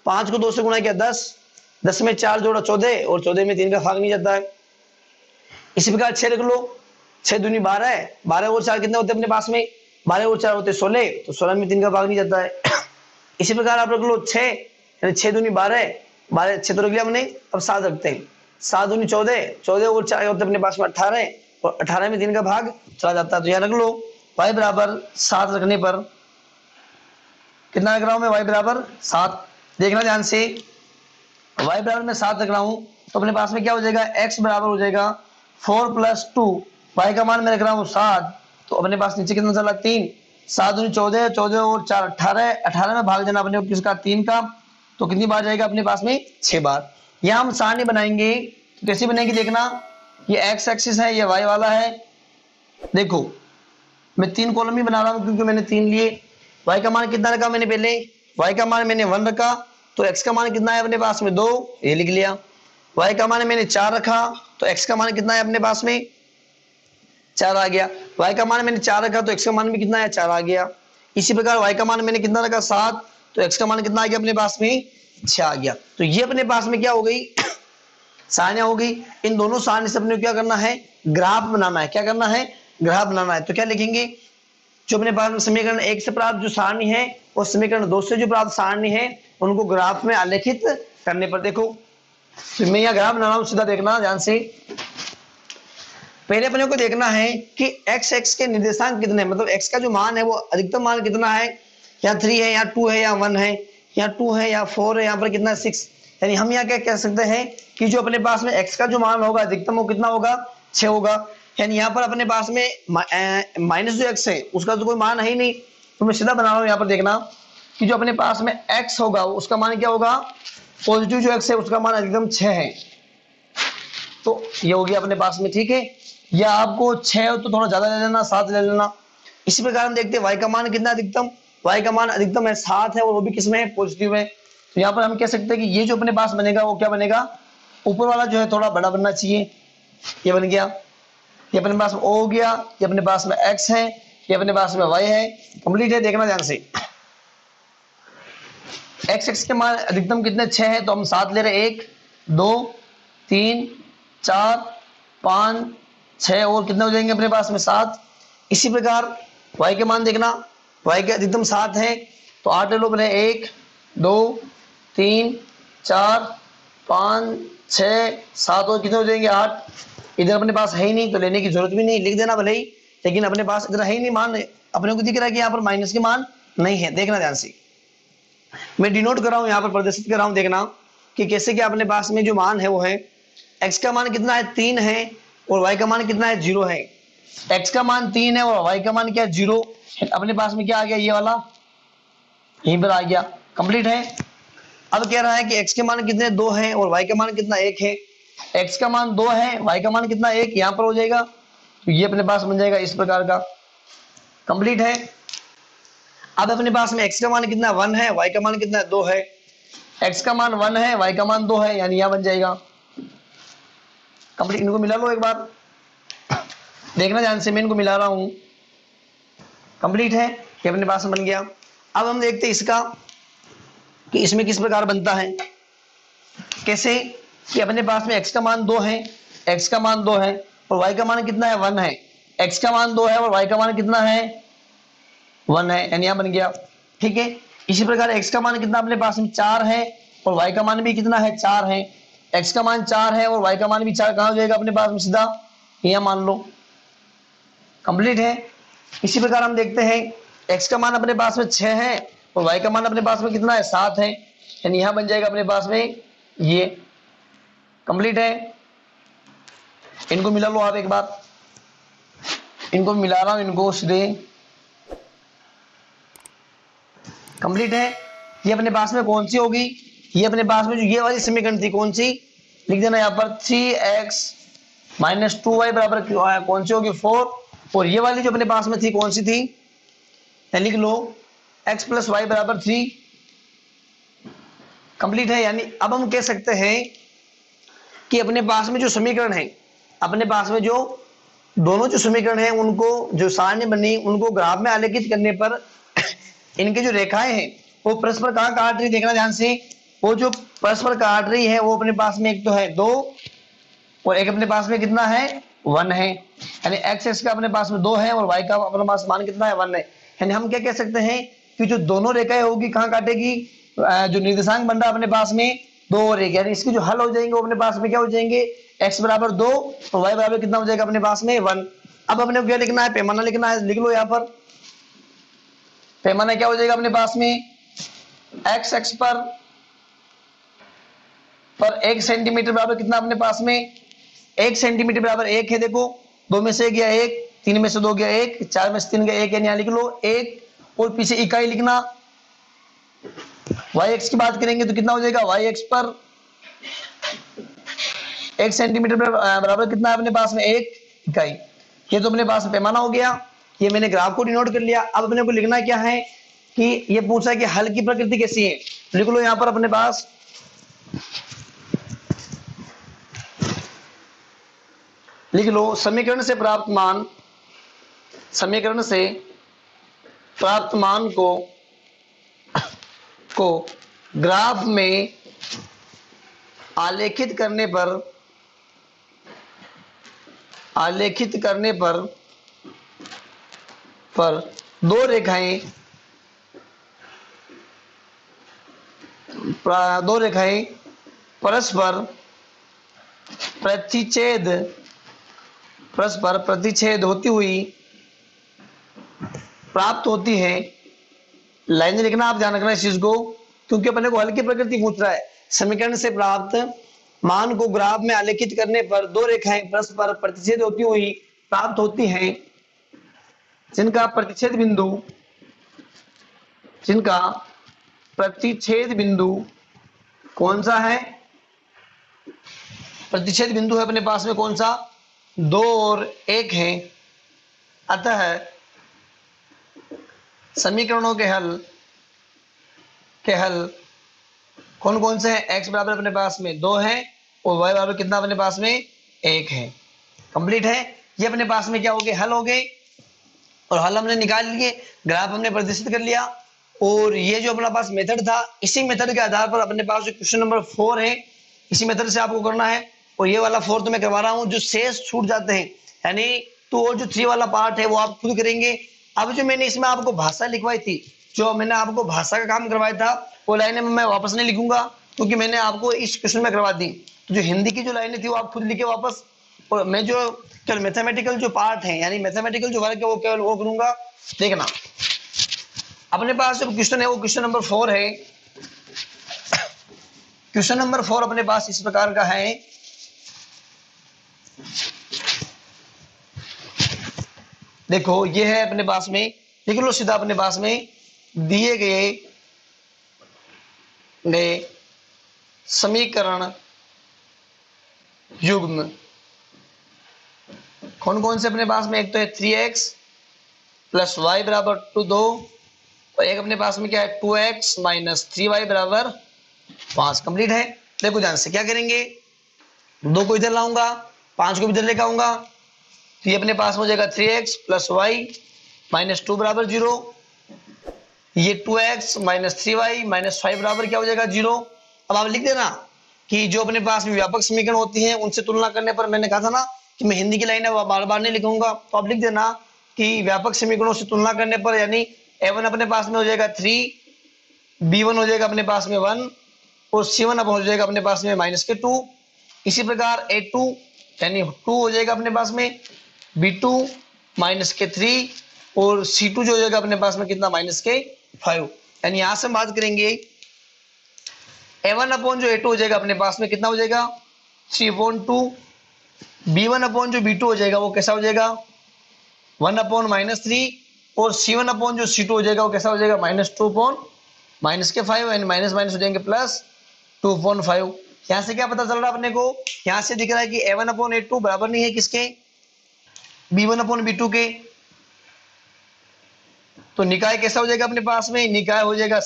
5 को 2 से गुणा किया 10, 10 में 4 जोड़ा 14, और 14 में 3 का भाग नहीं जाता है। इसी प्रकार 6 रख लो, 6 दूनी 12, 12 और 4 कितने होते हैं अपने पास में, 12 और 4 होते 16, तो 16 में 3 का भाग नहीं जाता है। इसी प्रकार आप रख लो 6, यानी 6 दूनी 12, 12 6 तो रख लिया हमने। अब 7 रखते हैं, 7 दूनी 14, 14 और 4 होते अपने पास में 18, और 18 में 3 का भाग चला जाता है। तो यहाँ रख लो y बराबर 7 रखने पर कितना रख रहा हूं मैं, y बराबर 7। देखना ध्यान से, y बराबर मैं 7 रख रहा हूं तो अपने पास में क्या हो जाएगा, x बराबर हो जाएगा 4 + 2, y का मान मैं रख रहा हूं 7, तो अपने पास नीचे कितना चला 3, 7 दूनी 14, 14 और 4 18, 18 में भाग देना अपने को किसका, 3 का, तो कितनी बार जाएगा अपने पास में 6 बार। यहाँ हम सारणी बनाएंगे तो कैसी बनेगी, देखना, ये x एक्सिस है, ये y वाला है, देखो मैं 3 कॉलम ही बना रहा हूं क्योंकि मैंने 3 लिए। y का मान कितना रखा मैंने पहले, y का मान मैंने 1 रखा, तो x का मान कितना है अपने पास में 2, ये लिख लिया। y का मान मैंने 4 रखा, तो x का मान कितना है अपने पास में 4 आ गया। y का मान मैंने 4 रखा, तो x का मान भी कितना है 4 आ गया। इसी प्रकार y का मान मैंने कितना रखा 7, तो x का मान कितना आ गया अपने पास में 6 आ गया। तो ये अपने पास में क्या हो गई सारणी हो गई। इन दोनों सारणी से अपने क्या करना है, ग्राफ बनाना है। क्या करना है, ग्राफ बनाना है। तो क्या लिखेंगे, जो अपने पास में समीकरण 1 से प्राप्त जो सारणी है और समीकरण 2 से जो प्राप्त सारणी है उनको ग्राफ में आलेखित करने पर। देखो तो मैं यहाँ ग्राफ बना रहा हूं, सीधा देखना ध्यान से। पहले अपने को देखना है कि x के निर्देशांक कितने हैं, मतलब x का जो मान है वो अधिकतम मान कितना है, यहाँ 3 है, यहाँ 2 है, यहाँ 1 है, यहाँ 2 है, यहाँ 4 है, यहाँ पर कितना 6। यानी हम यहाँ क्या कह सकते हैं कि जो अपने पास में x का जो मान होगा अधिकतम वो कितना होगा 6 होगा। यानी यहाँ पर अपने पास में माइनस जो x है उसका तो कोई मान है ही नहीं, तो मैं सीधा बना रहा हूँ। यहाँ पर देखना कि जो अपने पास में x होगा उसका मान क्या होगा, पॉजिटिव जो x है उसका मान अधिकतम 6 है, तो ये हो गया अपने पास में। ठीक है, या आपको 6 हो तो थोड़ा ज्यादा ले लेना, 7 ले लेना। इसी प्रकार हम देखते हैं y का मान कितना अधिकतम, y का मान अधिकतम है 7 है और वो भी किसमें है, पॉजिटिव है। तो यहाँ पर हम कह सकते हैं कि ये जो अपने पास बनेगा वो क्या बनेगा, ऊपर वाला जो है थोड़ा बड़ा बनना चाहिए, ये बन गया। ये अपने पास में o हो गया, ये अपने पास में x है, ये अपने पास में y है। कंप्लीट है, देखना ध्यान से। x के मान अधिकतम कितने 6 है, तो हम 7 ले रहे, 1 2 3 4 5 6 और कितने हो जाएंगे अपने पास में 7। इसी प्रकार y के मान देखना, y के अधिकतम 7 है तो 8 ले लो, बने 1 2 3 4 5 6 7 और कितने हो जाएंगे 8। इधर अपने पास है ही नहीं तो लेने की जरूरत भी नहीं, लिख देना भले ही, लेकिन अपने पास इधर है ही नहीं मान, अपने को दिख रहा है कि यहाँ पर माइनस के मान नहीं है। देखना ध्यान से, मैं डिनोट कर रहा हूँ यहाँ पर, प्रदर्शित कर रहा हूँ। देखना कि कैसे क्या अपने पास में जो मान है वो है, x का मान कितना है 3 है और y का मान कितना है 0 है। x का मान 3 है और y का मान क्या है 0। अपने पास में क्या आ गया, ये वाला यहीं पर आ गया। कंप्लीट है। अब कह रहा है कि x के मान कितने 2 है और y का मान कितना 1 है। x का मान 2 है, y का मान कितना 1, यहाँ पर हो जाएगा, तो ये अपने पास बन जाएगा इस प्रकार का। कंप्लीट है। अब अपने पास में x का मान कितना 1 है, y का मान कितना 2 है। x का मान 1 है, y का मान 2 है, यानी यहां बन जाएगा। कंप्लीट, इनको मिला लो एक बार, देखना ध्यान से, मैं इनको मिला रहा हूं। कंप्लीट है, ये अपने पास में बन गया। अब हम देखते हैं इसका कि इसमें किस प्रकार बनता है। कैसे कि अपने पास में x का मान 2 है, x का मान 2 है और y का मान कितना है 1 है। x का मान 2 है और y का मान कितना है 1 है, यानी यहां बन गया। ठीक है, इसी प्रकार x का मान कितना अपने पास में 4 है और y का मान भी कितना है 4 है। x का मान 4 है और y का मान भी 4, कहां हो जाएगा अपने पास में, सीधा यहां मान लो। कंप्लीट है। इसी प्रकार हम देखते हैं x का मान अपने पास में 6 है और y का मान अपने पास में कितना है 7 है, यानी यहां बन जाएगा अपने पास में ये। कंप्लीट है। इनको मिला लो आप एक बार, इनको मिला रहा हूं, इनको सीधे। कंप्लीट है। ये अपने पास में कौन सी होगी, ये अपने पास में जो ये वाली समीकरण थी कौन सी, लिख देना यहाँ पर 3x - 2y बराबर कौन सी होगी 4। और ये वाली जो अपने पास में थी कौन सी थी, लिख लो x + y बराबर 3। कंप्लीट है। यानी अब हम कह सकते हैं कि अपने पास में जो समीकरण है, अपने पास में जो दोनों जो समीकरण है उनको जो सारणी बनी उनको ग्राफ में आलेखित करने पर इनके जो रेखाएं हैं वो परस्पर कहां काट रही, देखना ध्यान से। वो जो परस्पर काट रही है वो अपने पास में एक तो है 2 और एक अपने पास में कितना है 1 है। यानी x का अपने पास में 2 है और y का अपने पास मान कितना है 1 है। यानी हम क्या कह सकते हैं कि जो दोनों रेखाएं होगी कहां काटेगी, जो निर्देशांक बन रहा है अपने पास में 2 और 1, यानी इसके जो हल हो जाएंगे वो अपने पास में क्या हो जाएंगे, x बराबर 2 और y बराबर कितना हो जाएगा अपने पास में 1। अब अपने को क्या लिखना है, पैमाना लिखना है, लिख लो यहाँ पर। पैमाना क्या हो जाएगा अपने पास में, x पर 1 सेंटीमीटर बराबर कितना अपने पास में 1 सेंटीमीटर बराबर 1 है। देखो 2 में से गया 1, 3 में से 2 गया 1, 4 में से 3 गया 1, यानी यहाँ लिख लो 1 और पीछे इकाई लिखना। yx की बात करेंगे तो कितना हो जाएगा, yx पर 1 सेंटीमीटर बराबर कितना है अपने पास में 1 इकाई। ये तो अपने पास पैमाना हो गया, ये मैंने ग्राफ को डिनोट कर लिया। अब अपने को लिखना क्या है कि ये पूछा है कि हल की प्रकृति कैसी है। लिख लो यहां पर अपने पास लिख लो समीकरण से प्राप्त मान, समीकरण से प्राप्त मान को ग्राफ में आलेखित करने पर दो रेखाएं परस्पर प्रतिच्छेद होती हुई प्राप्त होती है। लाइन लिखना, आप ध्यान रखना इस चीज को, क्योंकि अपने को हल की प्रकृति पूछ रहा है। समीकरण से प्राप्त मान को ग्राफ में आलेखित करने पर दो रेखाएं परस्पर प्रतिच्छेद होती हुई प्राप्त होती हैं, जिनका प्रतिच्छेद बिंदु कौन सा है? प्रतिच्छेद बिंदु है अपने पास में कौन सा? 2 और 1 है। अतः समीकरणों के हल कौन कौन से हैं? x बराबर अपने पास में 2 है और y बराबर कितना अपने पास में 1 है। कंप्लीट है। ये अपने पास में क्या हो गए? हल हो गए। और हल हमने निकाल लिए, ग्राफ हमने प्रदर्शित कर लिया। और ये जो अपना पास मेथड था, इसी मेथड के आधार पर अपने पास जो क्वेश्चन नंबर 4 है, इसी मेथड से आपको करना है। और ये वाला 4 तो मैं करवा रहा हूँ, जो शेष छूट जाते हैं यानी 2 और जो 3 वाला पार्ट है वो आप खुद करेंगे। अब जो मैंने इसमें आपको भाषा लिखवाई थी, जो मैंने आपको भाषा का काम करवाया था, वो लाइनें मैं वापस नहीं लिखूंगा क्योंकि मैंने आपको इस क्वेश्चन में करवा दी। तो जो हिंदी की जो लाइनें थी वो आप खुद लिखे वापस। और मैं जो केवल मैथमेटिकल जो पार्ट है यानी मैथमेटिकल जो वर्क है वो केवल वो करूंगा। देखना अपने पास जो क्वेश्चन है वो क्वेश्चन नंबर 4 है। क्वेश्चन नंबर 4 अपने पास इस प्रकार का है। देखो ये है अपने पास में, लिख लो सीधा अपने पास में दिए गए समीकरण युग्म कौन कौन से अपने पास में? एक तो है 3x प्लस वाई बराबर 2 और एक अपने पास में क्या है 2x माइनस 3y बराबर 5। कंप्लीट है। देखो ध्यान से क्या करेंगे, 2 को इधर लाऊंगा, 5 को इधर लेकर आऊंगा, तो ये अपने पास हो जाएगा 3x प्लस वाई माइनस 2 बराबर 0। ये 2x माइनस 3y माइनस 5 बराबर क्या हो जाएगा 0। अब आप लिख देना कि जो अपने पास में व्यापक समीकरण होती हैं उनसे तुलना करने पर, मैंने कहा था ना कि मैं हिंदी की लाइन बार बार नहीं लिखूंगा, तो आप लिख देना कि व्यापक समीकरणों से तुलना करने पर यानी a1 अपने पास में हो जाएगा 3, b1 हो जाएगा अपने पास में 1 और c1 अब हो जाएगा अपने पास में माइनस के 2। इसी प्रकार a2 यानी 2 हो जाएगा अपने पास में b2 माइनस के 3 और c2 जो हो जाएगा अपने पास में कितना माइनस के 5। यानी यहां से हम बात करेंगे a1 अपॉन जो a2 हो जाएगा अपने पास में कितना हो जाएगा 3/2, b1 अपॉन जो b2 हो जाएगा वो कैसा हो जाएगा 1 अपॉन माइनस 3 और c1 अपॉन जो c2 हो जाएगा वो कैसा हो जाएगा -2 अपॉन माइनस के 5 यानी माइनस माइनस हो जाएंगे प्लस 2/5। यहां से क्या पता चल रहा है अपने को? यहां से दिख रहा है कि a1 अपॉन a2 बराबर नहीं है किसके? b1 अपॉन b2 के। तो निकाय कैसा हो जाएगा अपने पास में? निकाय हो जाएगा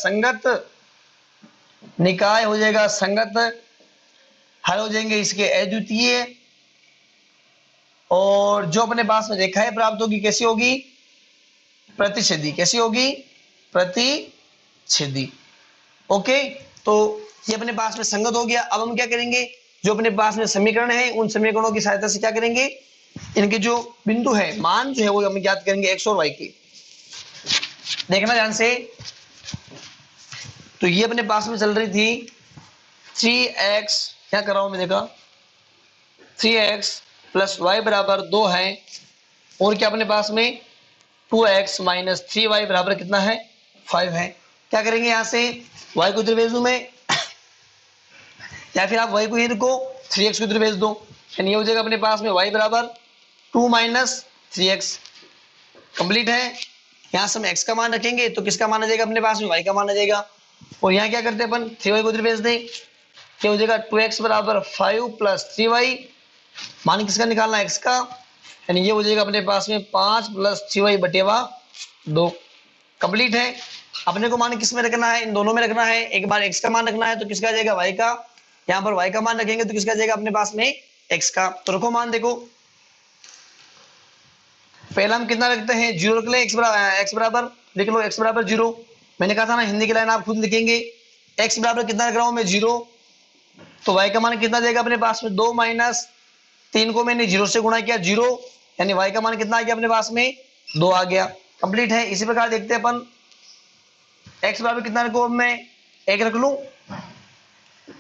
संगत, हल हो जाएंगे इसके अद्वितीय। और जो अपने पास में रेखाएं प्राप्त होगी कैसी होगी? प्रतिच्छेदी। कैसी होगी? प्रतिच्छेदी। ओके, तो ये अपने पास में संगत हो गया। अब हम क्या करेंगे, जो अपने पास में समीकरण है उन समीकरणों की सहायता से क्या करेंगे, इनके जो बिंदु है मान जो है वो हम ज्ञात करेंगे x और y के। देखना ध्यान से, तो ये अपने पास में चल रही थी 3x, क्या कर रहा हूं मैं, देखा 3x प्लस वाई बराबर 2 है और क्या अपने पास में 2x माइनस 3y बराबर कितना है 5 है। क्या करेंगे, यहां से y को इधर भेज दूं मैं या फिर आप y को इधर को 3x को इधर भेज दो, यानी ये हो जाएगा अपने पास में y बराबर 2 माइनस 3x। कंप्लीट है। यहां से हम x का मान रखेंगे तो किसका मान आ जाएगा अपने पास में, y का मान आ जाएगा। और यहाँ क्या करते हैं अपन 3y को इधर भेज दें, क्या हो जाएगा 2x बराबर 5 प्लस 3y, मान किसका निकालना है x का, यानी ये हो जाएगा अपने पास में 5 + 3y बटेवा 2। कंप्लीट है। अपने को मान किस में रखना है, इन दोनों में रखना है। एक बार x का मान रखना है तो किसका आ जाएगा y का, यहाँ पर y का मान रखेंगे तो किसका आ जाएगा अपने पास में x का। तो रखो मान, देखो पहला हम कितना रखते हैं, 0 रख ले, x बराबर लिख लो, x बराबर 0। मैंने कहा था ना हिंदी की लाइन आप खुद लिखेंगे। x बराबर कितना रख रहा हूं मैं 0, तो y का मान कितना देगा अपने पास में 2 - 3 को मैंने 0 से गुणा किया 0, यानी y का मान कितना आ गया अपने पास में 2 आ गया। कंप्लीट है। इसी प्रकार देखते हैं अपन x बराबर कितना रखो, अब मैं 1 रख लूं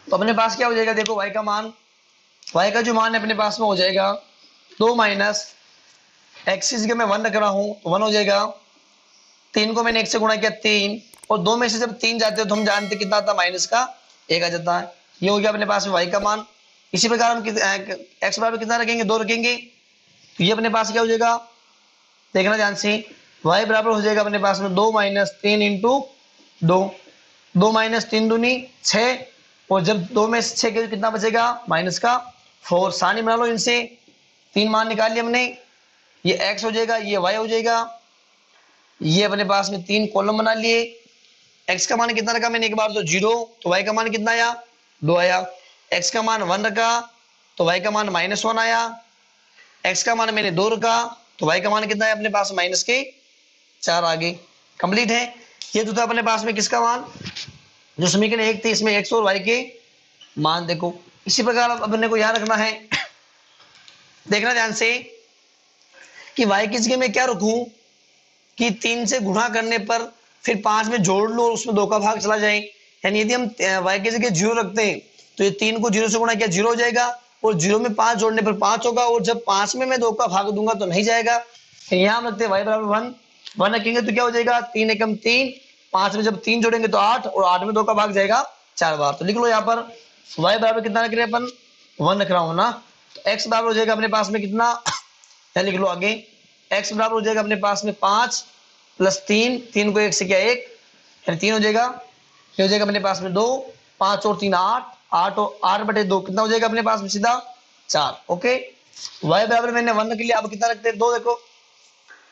तो अपने पास क्या हो जाएगा, देखो y का मान, y का जो मान है अपने पास में हो जाएगा 2 - x की जगह मैं 1 रख रहा हूं तो 1 हो जाएगा। 3 को मैंने 1 से गुणा किया 3, और 2 में से जब 3 जाते हो तो हम जानते कितना आता माइनस का 1 आ जाता है। ये हो गया अपने पास में y का मान। इसी प्रकार हम x बराबर कितना रखेंगे, 2 रखेंगे तो ये अपने पास क्या हो जाएगा, देखना ध्यान से, y बराबर हो जाएगा अपने पास में 2 - 3 × 2, 2 - 3 दूनी 6, और जब 2 में से 6 के कितना बचेगा माइनस का 4। सानी बना लो इनसे, 3 मान निकाल लिए हमने, ये x हो जाएगा, ये y हो जाएगा, ये अपने पास में 3 कॉलम बना लिए। x का मान कितना रखा मैंने एक बार तो 0, तो y का मान कितना आया 2 आया। x का मान 1 रखा तो y का मान -1 आया। x का मान मैंने 2 रखा तो y का मान कितना है अपने पास माइनस के 4 आ गए। कंप्लीट है। ये तो था अपने पास में किसका मान, जो समीकरण 1 थी, इसमें x और y के मान देखो। इसी प्रकार अब अपने को याद रखना है, देखना ध्यान से कि y की जगह में क्या रखूं कि 3 से गुणा करने पर फिर 5 में जोड़ लो और उसमें 2 का भाग चला जाए। यानी यदि हम y की जगह 0 रखते हैं तो ये 3 को 0 से गुणा किया 0 हो जाएगा, और 0 में 5 जोड़ने पर 5 होगा, और जब 5 में मैं 2 का भाग दूंगा तो नहीं जाएगा। यहाँ हम रखते हैं y बराबर 1, 1 रखेंगे तो क्या हो जाएगा 3 एकम 3, 5 में जब 3 जोड़ेंगे तो 8, और 8 में 2 का भाग जाएगा 4 बार। तो लिख लो यहाँ पर y बराबर कितना रख रहे हैं अपन, 1 रख रहा हूं ना, तो x बराबर हो जाएगा अपने पास में कितना, लिख लो आगे, x बराबर हो जाएगा अपने पास में 5 + 3, 3 को 1 से किया 1, यानी 3 हो जाएगा, ये हो जाएगा अपने पास में 2, 5 और 3 8, 8 और 8/2 कितना हो जाएगा अपने पास में सीधा 4। ओके, y बराबर मैंने 1 रख लिया, अब कितना रखते हैं 2, देखो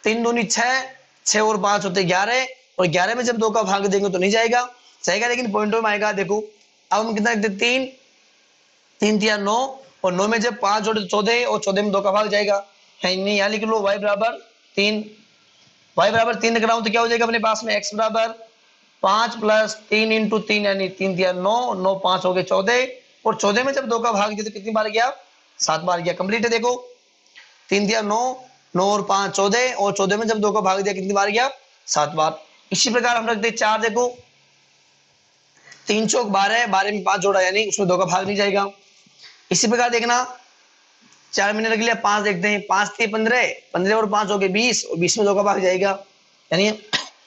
3 दूनी 6, 6 और 5 होते 11, और 11 में जब 2 का भाग देंगे तो नहीं जाएगा, जाएगा लेकिन पॉइंटों में आएगा। देखो अब हम कितना रखते 3, 3 3 9, और 9 में जब 5 जोड़े तो 14, और 14 में 2 का भाग जाएगा, यानी यहाँ लिख लो y बराबर 3, y बराबर 3 रख रहा हूं तो क्या हो जाएगा अपने पास में x बराबर 5 + 3 × 3, यानी 3 3 9, 9 5 हो गए 14, और 14 में जब 2 का भाग दिया तो कितनी बार गया 7 बार गया। कंप्लीट है। देखो 3 3 9, 9 और 5 14, और 14 में जब 2 का भाग दिया कितनी बार गया 7 बार। इसी प्रकार हम रखते 4, देखो 3 चौक 12, 12 में 5 जोड़ा यानी उसमें 2 का भाग नहीं जाएगा। इसी प्रकार देखना 4 मैंने रख लिया, 5 देखते हैं, 5 3 15, 15 और 5 हो गए 20, और 20 में 2 का भाग जाएगा, यानी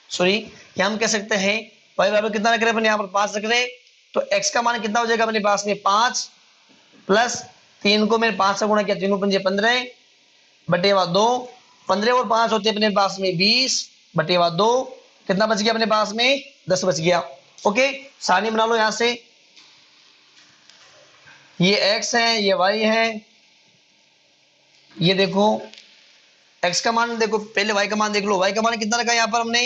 सॉरी क्या हम कह सकते हैं y बराबर कितना रख रहे हैं अपन यहाँ पर 5 रख रहे हैं, तो x का मान कितना हो जाएगा अपने पास में 5 + 3 को मैंने 5 से गुणा किया, 3 पंजे 15 बटेवा 2, 15 और 5 होते अपने पास में 20 बटेवा 2, कितना बच गया अपने पास में 10 बच गया। ओके, सारणी बना लो यहां से, ये x है, ये y है, ये देखो x का मान, देखो पहले y का मान देख लो, y का मान कितना रखा यहाँ पर हमने,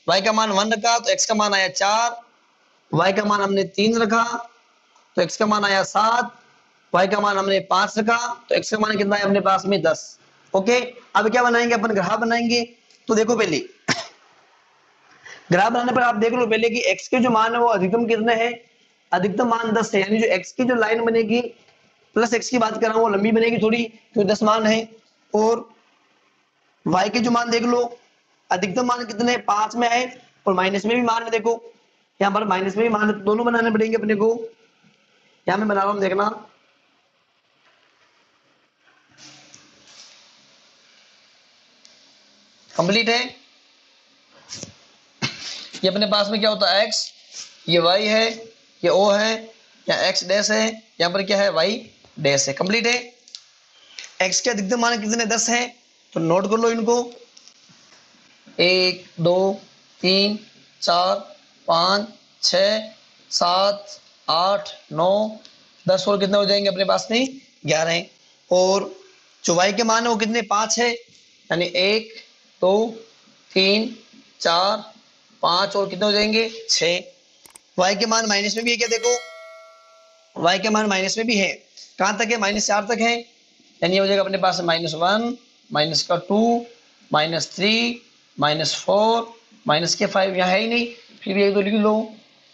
y का मान 1 रखा तो x का मान आया 4, y का मान हमने 3 रखा तो x का मान आया 7, y का मान हमने 5 रखा तो x का मान कितना है अपने पास में 10। ओके, अब क्या बनाएंगे अपन, ग्राफ बनाएंगे। तो देखो पहले ग्राफ बनाने पर आप देख लो पहले कि x के जो मान है वो अधिकतम कितने हैं, अधिकतम मान 10 है, यानी जो x की जो लाइन बनेगी प्लस x की बात कर रहा हूँ वो लंबी बनेगी थोड़ी, तो 10 मान है। और y के जो मान देख लो, अधिकतम मान कितने 5 में है, और माइनस में भी मान है, देखो यहाँ पर माइनस में भी मान है, तो दोनों बनाने पड़ेंगे अपने को। यहाँ मैं बना रहा हूँ, देखना कंप्लीट है। ये अपने पास में क्या होता है x, ये y है, ये o है, या x डैश है, यहाँ पर क्या है y डैश है। कंप्लीट है। x के अधिकतम मान कितने 10 हैं, तो नोट कर लो इनको, 1 2 3 4 5 6 7 8 9 10, और कितने हो जाएंगे अपने पास में 11। और जो y के मान है वो कितने 5 है, यानी 1 2 3 4 5 और कितने हो जाएंगे 6। y के मान माइनस में भी है क्या, देखो y के मान माइनस में भी है, कहां तक है -4 तक है, यानी हो जाएगा अपने पास -1 -2 -3 -4 -5 यहाँ है ही नहीं, फिर भी एक दो लिख लो,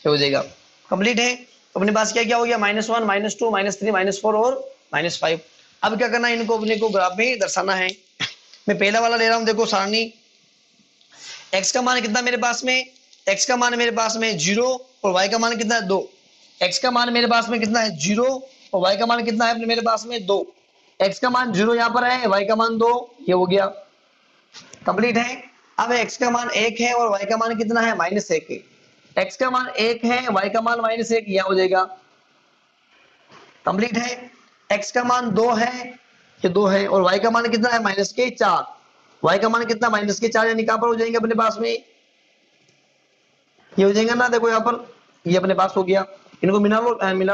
क्या हो जाएगा कंप्लीट है। तो अपने पास क्या क्या हो गया -1 -2 -3 -4 और -5। अब क्या करना है, इनको अपने को ग्राफ में दर्शाना है। मैं पहला वाला ले रहा हूं, देखो सारणी x का मान कितना मेरे पास में, x का मान मेरे पास में 0 और y का मान कितना है 2। x का मान मेरे पास में कितना है 0 और y का मान कितना है मेरे पास में 2। x का मान 0 यहाँ पर है, y का मान 2, ये हो गया कंप्लीट है। अब x का मान 1 है और y का मान कितना है -1 है। x का मान 1 है, y का मान -1, यह हो जाएगा कंप्लीट है। x का मान 2 है, ये 2 है, और y का मान कितना है -4। y का मान कितना -4, यानी कहां पर हो जाएंगे अपने पास में, ये हो जाएगा ना, देखो यहाँ पर ये अपने पास हो गया। इनको मिला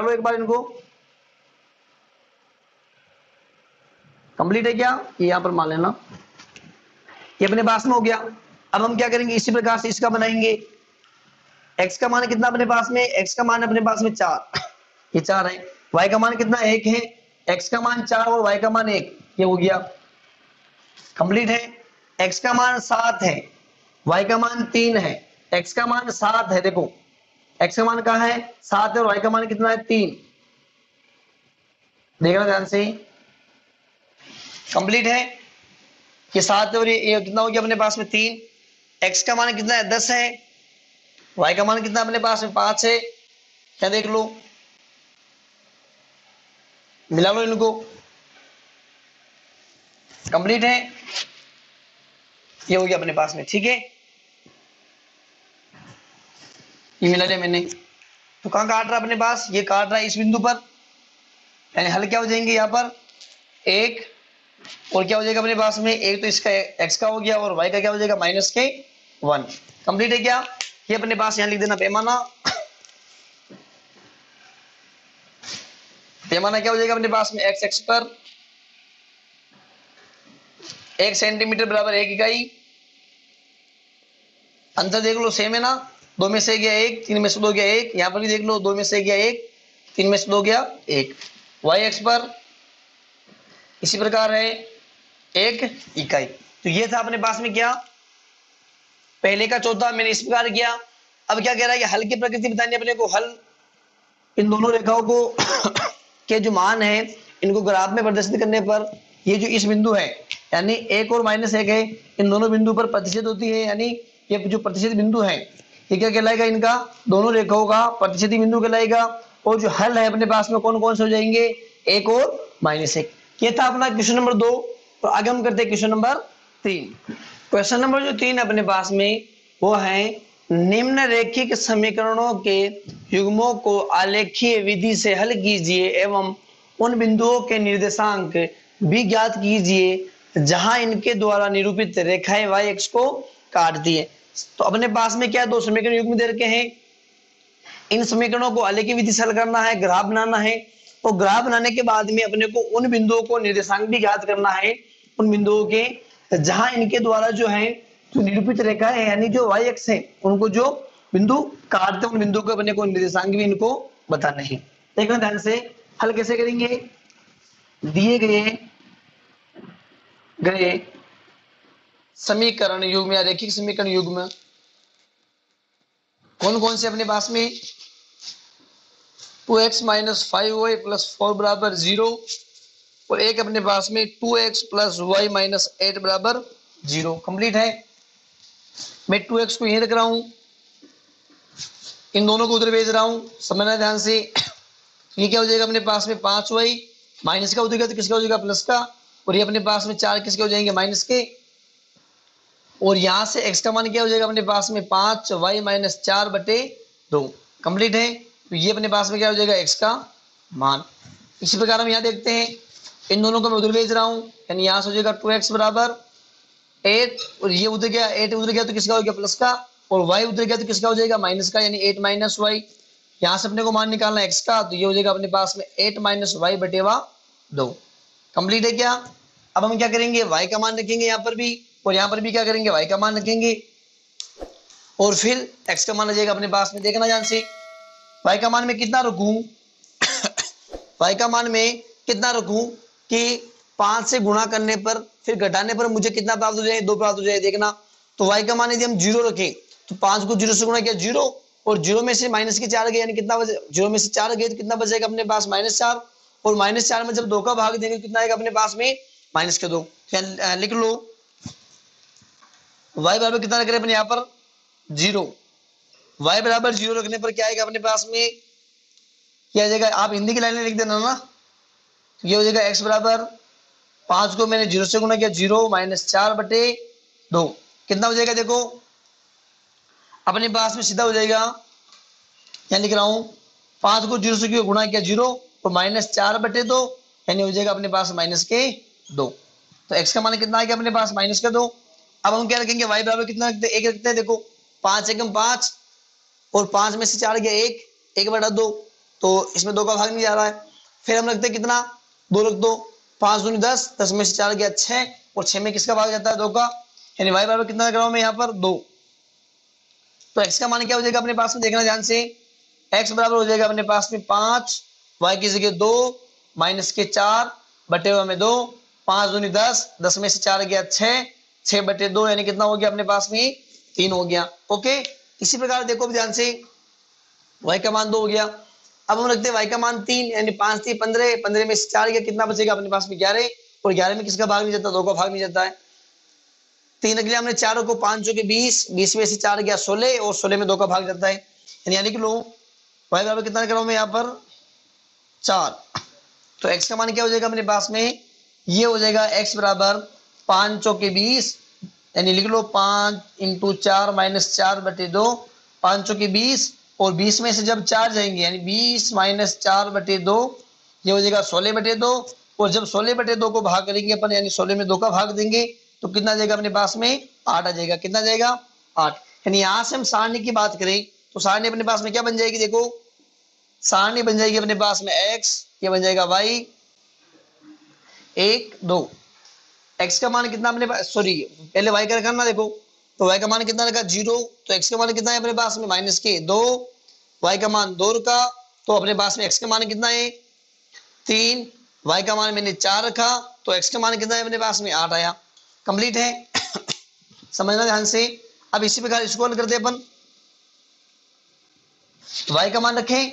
लो एक बार, इनको कंप्लीट है क्या, ये यहाँ पर मान लेना, ये अपने पास में हो गया। अब हम क्या करेंगे, इसी प्रकार से इसका बनाएंगे। x का मान कितना अपने पास में, x का मान अपने पास में 4, ये 4 है, y का मान कितना 1 है, x का मान 4 और y का मान 1, ये हो गया कंप्लीट है। x का मान 7 है, y का मान 3 है, x का मान 7 है, देखो x का मान कहाँ है 7 है और y का मान कितना है 3, देखना ध्यान से, कंप्लीट है। ये 7 और ये कितना हो गया अपने पास में 3। x का मान कितना है 10 है, y का मान कितना अपने पास में 5 है, क्या देख लो, मिला लो इनको, कंप्लीट है, ये हो गया अपने पास में, ठीक है, ये मिला लिया मैंने। तो कहां काट रहा अपने पास, ये काट रहा है इस बिंदु पर, यानी हल क्या हो जाएंगे यहाँ पर 1 और क्या हो जाएगा अपने पास में, एक तो इसका x का हो गया और y का क्या हो जाएगा -1। कंप्लीट है क्या, ये अपने पास यहाँ लिख देना पैमाना, पैमाना क्या हो जाएगा अपने पास में x एक्स पर 1 सेंटीमीटर बराबर 1 इकाई, अंतर देख लो सेम है ना, 2 में से गया 1, 3 में से 2 गया 1, यहाँ पर भी देख लो 2 में से गया 1, 3 में से 2 गया 1। y एक्स पर इसी प्रकार है 1 इकाई। तो ये था अपने पास में क्या, पहले का चौथा मैंने इस प्रकार किया। अब क्या कह रहा है कि हल की प्रकृति बतानी अपने को, हल इन दोनों रेखाओं को के जो मान है इनको ग्राफ में प्रदर्शित करने पर ये जो इस बिंदु है यानी 1 और -1 है, इन दोनों बिंदु पर प्रतिच्छेद होती है, यानी ये जो प्रतिच्छेद बिंदु है ये क्या कहलाएगा, इनका दोनों रेखाओं का प्रतिच्छेदी बिंदु कहलाएगा। और जो हल है अपने पास में कौन कौन से हो जाएंगे 1 और -1। ये था अपना क्वेश्चन नंबर 2। तो आगे हम करते हैं क्वेश्चन नंबर 3। क्वेश्चन नंबर जो 3 अपने पास में वो है, निम्न रेखिक समीकरणों के युग्मों को आलेखीय विधि से हल कीजिए एवं उन बिंदुओं के निर्देशांक भी ज्ञात कीजिए जहां इनके द्वारा निरूपित रेखाएं y अक्ष को काटती है। तो अपने पास में क्या दो समीकरण युग्म दे रखे हैं, इन समीकरणों को आलेखीय विधि से हल करना है, ग्राफ बनाना है, और ग्राफ बनाने के बाद में अपने को उन बिंदुओं को निर्देशांक भी ज्ञात करना है, उन बिंदुओं के जहां इनके द्वारा जो है जो निरूपित रेखा है यानी जो y अक्ष है उनको जो बिंदु काटते हैं उन बिंदुओं को अपने को निर्देशांक भी इनको बताना है। देखना ध्यान से, हल कैसे करेंगे, दिए गए समीकरण युग्म या रेखिक समीकरण युग्म कौन कौन से अपने पास में 2x - 5y + 4 बराबर 0 और एक अपने पास में 2x + y - 8 बराबर 0। कंप्लीट है। मैं 2x को यहीं रख रहा हूं, इन दोनों को उधर भेज रहा हूं, समझना ध्यान से। ये क्या हो जाएगा अपने पास में 5y, माइनस का उधर गया तो किसका हो जाएगा प्लस का, और ये अपने पास में 4 किसके हो जाएंगे माइनस के, और यहां से x का मान क्या हो जाएगा अपने पास में 5y - 4/2। कंप्लीट है। तो ये अपने पास में क्या हो जाएगा x का मान। इसी प्रकार हम यहाँ देखते हैं, इन दोनों को मैं उधर भेज रहा हूं, यानी यहां से हो जाएगा 2x बराबर 8 और ये उधर गया 8 उधर गया तो किसका हो गया प्लस का, और y उधर गया तो किसका हो जाएगा माइनस का, यानी 8 - y। यहाँ से अपने को मान निकालना x का, तो ये हो जाएगा अपने पास में 8 - y/2। कंप्लीट है क्या। अब हम क्या करेंगे, y का मान रखेंगे यहाँ पर भी, और यहाँ पर भी क्या करेंगे, y का मान रखेंगे, और फिर x का मान आ जाएगा अपने पास में। देखना ध्यान से, y का मान में कितना रखूं, y का मान में कितना रखूं कि 5 से गुणा करने पर फिर घटाने पर मुझे कितना प्राप्त हो जाए, 2 प्राप्त हो जाए। देखना, तो y का मान यदि हम 0 रखें तो 5 को 0 से गुणा किया 0, और 0 में से माइनस के 4 गए, यानी कितना बचे, 0 में से 4 गए तो कितना बचेगा अपने पास, -4, और -4 में जब 2 का भाग देंगे कितना आएगा अपने पास में, -2। लिख लो y बराबर कितना रख रहे हैं अपने यहाँ पर 0, y बराबर 0 रखने पर क्या आएगा अपने पास में, क्या आ जाएगा, आप हिंदी की लाइन में लिख देना ना, तो ये हो जाएगा x बराबर 5 को मैंने 0 से गुणा किया 0 -4/2, कितना हो जाएगा, देखो अपने पास में सीधा हो जाएगा, यहाँ लिख रहा हूं 5 को 0 से क्यों गुणा किया 0, और -4/2, यानी हो जाएगा अपने पास -2। तो x का मान कितना आ गया अपने पास, -2। अब हम क्या रखेंगे, y बराबर कितना रखते हैं, 1 रखते हैं। देखो 5 एकम 5, और 5 में से 4 गया 1, 1/2, तो इसमें 2 का भाग नहीं जा रहा है। फिर हम रखते हैं कितना, 2 रख दो, 5 दूनी 10, 10 में से 4 गया 6, और 6 में किसका भाग जाता है, 2 का, यानी y बराबर कितना रख रहा हूं मैं यहाँ पर 2। तो x का मान क्या हो जाएगा अपने पास में, देखना ध्यान से, x बराबर हो जाएगा अपने पास में 5, y की जगह 2 -4/2, 5 दूनी 10, 10 में से 4 गया 6, 6/2, यानी कितना हो गया अपने पास में 3 हो गया। ओके, इसी प्रकार देखो ध्यान से, y का मान 2 हो गया। अब हम रखते हैं y का मान 3, यानी 5 3 15, 15 में से 4 गया, कितना बचेगा अपने पास में 11, और 11 में किसका भाग नहीं जाता, 2 का भाग नहीं जाता है। 3 रख लिया हमने, 4 को 5 के 20, 20 में से 4 गया 16, और 16 में 2 का भाग जाता है, यानी कि लो y बराबर कितना कर रहा हूं मैं यहाँ पर 4। तो x का मान क्या हो जाएगा अपने पास में, ये हो जाएगा x बराबर 5 के 20, यानी लिख लो 5 × 4 -4/2, 5 के 20, और 20 में से जब 4 जाएंगे यानी 20 -4/2, ये हो जाएगा 16/2, और जब 16/2 को भाग करेंगे अपन, यानी 16 में 2 का भाग देंगे तो कितना जाएगा अपने पास में 8 आ जाएगा। कितना जाएगा 8। यानी यहां से हम सारणी की बात करें तो सारणी अपने पास में क्या बन जाएगी, देखो सारणी बन जाएगी अपने पास में x, ये बन जाएगा y 1 2। x का मान कितना अपने पास, सॉरी पहले y का रखा ना, देखो तो y का मान कितना रखा 0, तो x का मान कितना है अपने पास में -2, y का मान 2 रखा, तो अपने पास में x का मान कितना है 3, y का मान मैंने 4 रखा, तो x का मान कितना है अपने पास में 8 आया। कंप्लीट है समझना ध्यान से। अब इसी प्रकार इसको हल करते अपन, y का मान रखें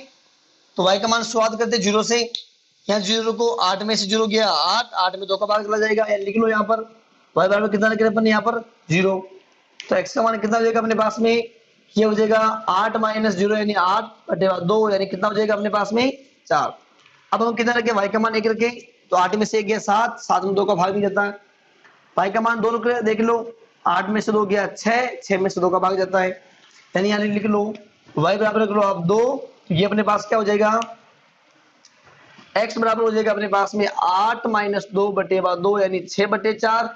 तो y का मान शुरुआत करते 0 से, यहाँ 0 को 8 में से 0 गया 8, 8 में 2 का भाग चला जाएगा, लिख लो यहाँ पर y बराबर कितना रख रहे अपन यहाँ पर 0। तो x का मान कितना हो जाएगा अपने पास में, ये हो जाएगा 8 - 0 यानी 8/2, यानी कितना हो जाएगा अपने पास में 4। अब हम कितना रखें, y का मान 1 रखें, तो 8 में से 1 गया 7, 7 में 2 का भाग नहीं जाता है। y का मान 2 रख रहे देख लो, 8 में से 2 गया 6, 6 में से 2 का भाग जाता है, यानी यहाँ लिख लो y बराबर रख लो आप 2, तो ये अपने पास क्या हो जाएगा, x बराबर हो जाएगा अपने पास में 8 - 2/2, यानी 6/4,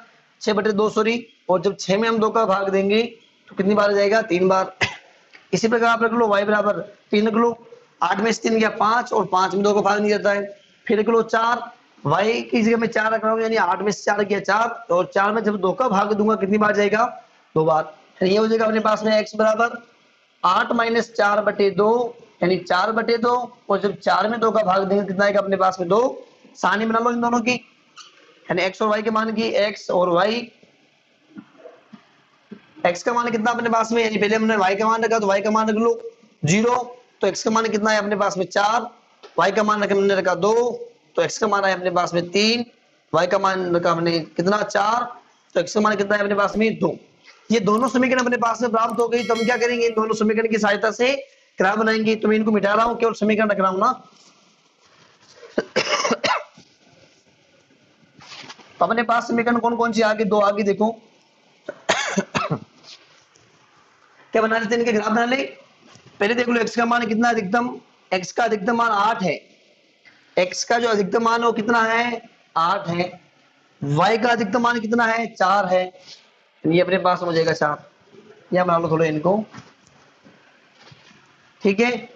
6/2 सॉरी, और जब 6 में हम 2 का भाग देंगे तो कितनी बार आ जाएगा 3 बार। इसी प्रकार आप रख लो y बराबर 3 रख लो, 8 में से 3 गया 5, और 5 में 2 का भाग नहीं जाता है। फिर रख लो 4, y की जगह में 4 रख रहा हूँ, यानी 8 में से 4 गया 4, और 4 में जब 2 का भाग दूंगा कितनी बार जाएगा 2 बार। ये हो जाएगा अपने पास में x बराबर 8 - 4/2, यानी 4/2, और जब 4 में 2 का भाग देंगे कितना आएगा अपने पास में 2। सारणी बना लो इन दोनों की, यानी x और y के मान की, x और y, x का मान कितना अपने पास में, यानी पहले हमने y का मान रखा तो y का मान रख लो 0, तो x का मान कितना है अपने पास में 4, y का मान हमने रखा 2, तो x का मान है अपने पास में 3, y का मान रखा हमने कितना 4, तो x का मान कितना है अपने पास में 2। ये दोनों समीकरण अपने पास में प्राप्त हो गई, तो हम क्या करेंगे, इन दोनों समीकरण की सहायता से क्या बनाएंगे, तो मैं इनको मिटा रहा हूं, केवल समीकरण रख रहा हूं ना। तो अपने पास समीकरण कौन कौन सी आगे, दो आगे देखो क्या बना लेते हैं, इनके ग्राफ बना ले। पहले देख लो x का मान कितना अधिकतम, x का अधिकतम मान 8 है, x का जो अधिकतम मान है वो कितना है 8 है, y का अधिकतम मान कितना है 4 है, ये अपने पास हो जाएगा 4। यह बना लो थोड़ा इनको, ठीक है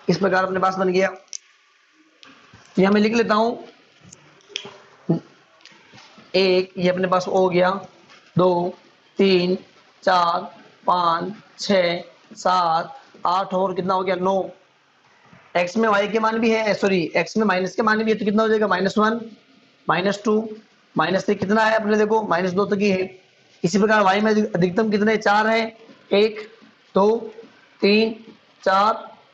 इस प्रकार अपने पास बन गया। यहां मैं लिख लेता हूं एक, ये अपने पास हो गया 2 3 4 5 6 7 8 और कितना हो गया 9। एक्स में वाई के मान भी है, सॉरी एक्स में माइनस के मान भी है, तो कितना हो जाएगा -1 -2 -3, कितना है अपने देखो -2 तक ही है। इसी प्रकार वाई में अधिकतम कितने 4 है, 1 2 3 4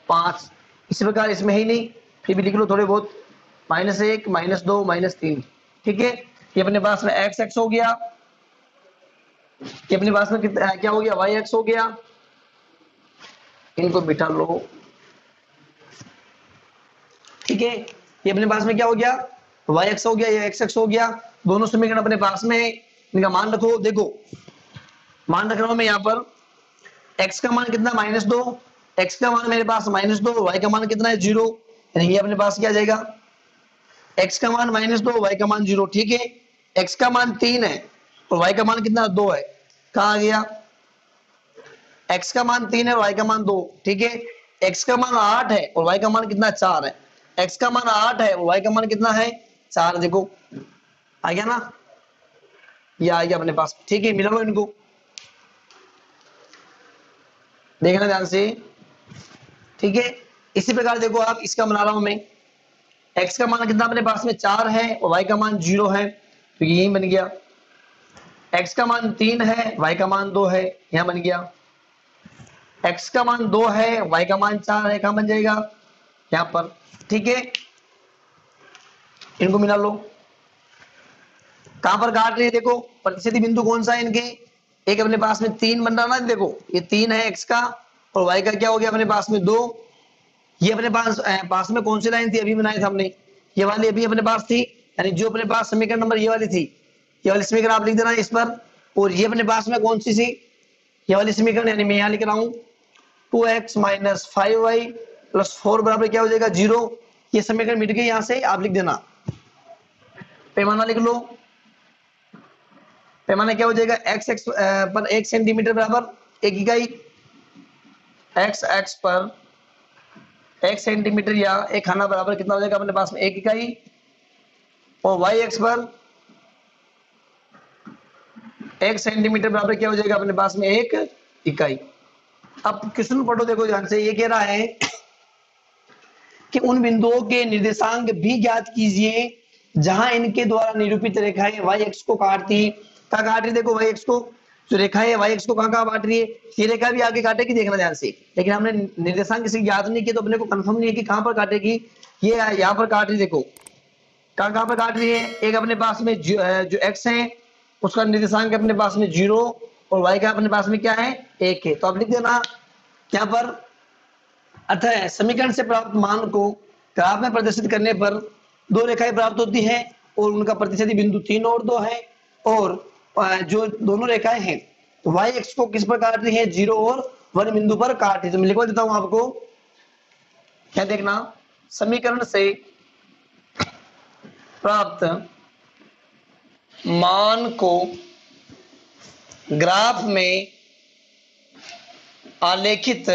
5। इसी प्रकार इसमें ही नहीं, फिर भी लिख लो थोड़े बहुत, -1 -2 -3। ठीक है, ये अपने पास में एक्स एक्स हो गया, ये अपने पास में क्या हो गया वाई एक्स हो गया। इनको बिठा लो। ठीक है, ये अपने पास में क्या हो गया वाई एक्स हो गया, ये एक्स एक्स हो गया। दोनों समीकरण अपने पास में है, इनका मान रखो। देखो मान रख रहा हूं मैं यहाँ पर, x का मान कितना -2, x का मान मेरे पास -2, y का मान कितना है 0, यानी ये अपने पास क्या आ जाएगा x का मान -2, y का मान 0। ठीक है, x का मान 3 है और y का मान कितना 2 है, कहा आ गया x का मान 3 है, y का मान 2। ठीक है, x का मान 8 है और y का मान कितना 4 है, x का मान 8 है और y का मान कितना है 4। देखो आ गया ना, ये आ गया अपने पास। ठीक है, मिला लो इनको, देखना ध्यान से। ठीक है, इसी प्रकार देखो आप इसका बना रहा हूं मैं, x का मान कितना अपने पास में 4 है और y का मान 0 है, तो यही बन गया। x का मान 3 है, y का मान 2 है, यहां बन गया। x का मान 2 है, y का मान 4 है, कहां बन जाएगा यहां पर। ठीक है, इनको मिला लो। कहां पर काट रही है देखो, प्रतिच्छेदी बिंदु कौन सा है इनके, एक अपने पास में 3 बन रहा ना, देखो ये 3 है x का और y का क्या हो गया अपने पास में 2। ये अपने पास में कौन सी लाइन थी, अभी बनाई थी हमने, ये वाली अभी अपने पास थी, यानी जो अपने पास समीकरण नंबर ये वाली थी, ये वाली समीकरण आप लिख देना इस पर। और ये अपने पास में कौन सी थी, ये वाली समीकरण, यानी मैं यहाँ लिख रहा हूँ 2x - 5y + 4 बराबर क्या हो जाएगा 0। ये समीकरण मिट गई, यहाँ से आप लिख देना, पैमाना लिख लो। पैमाना क्या हो जाएगा x पर 1 सेंटीमीटर बराबर 1 इकाई, x पर 1 सेंटीमीटर या 1 खाना बराबर कितना हो जाएगा अपने पास में 1 इकाई, और y एक्स पर 1 सेंटीमीटर बराबर क्या हो जाएगा अपने पास में 1 इकाई। अब क्वेश्चन पढ़ो, देखो ध्यान से, ये कह रहा है कि उन बिंदुओं के निर्देशांक भी ज्ञात कीजिए जहां इनके द्वारा निरूपित रेखाएं y एक्स को काटती, कहां काट रही, देखो y एक्स को जो रेखा है y एक्स को कहां काट रही है, ये रेखा भी आगे काटेगी, देखना ध्यान से। लेकिन हमने निर्देशांक किसी ज्ञात नहीं किए, तो अपने को कंफर्म नहीं है कि कहां पर काटेगी। ये यहाँ पर काट रही, देखो कहां पर काट रही है, एक अपने पास में जो x है उसका निर्देशांक अपने पास में 0 और y का अपने पास में क्या है 1 है। तो अब लिख देना यहाँ पर, अतः समीकरण से प्राप्त मान को ग्राफ में प्रदर्शित करने पर 2 रेखाएं प्राप्त होती हैं और उनका प्रतिच्छेदी बिंदु 3 और 2 है, और जो दोनों रेखाएं हैं y एक्स को किस पर काट रही है 0 और 1 बिंदु पर काट रही है। तो मैं लिखवा देता हूं आपको, क्या देखना, समीकरण से प्राप्त मान को ग्राफ में आलेखित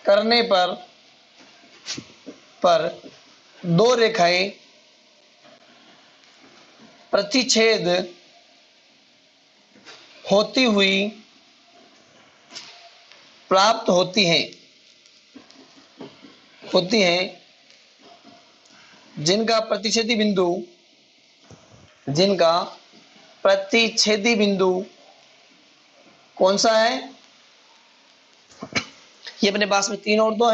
करने पर 2 रेखाएं प्रतिच्छेद होती हुई प्राप्त होती हैं जिनका प्रतिच्छेदी बिंदु कौन सा है, ये अपने पास में 3 और 2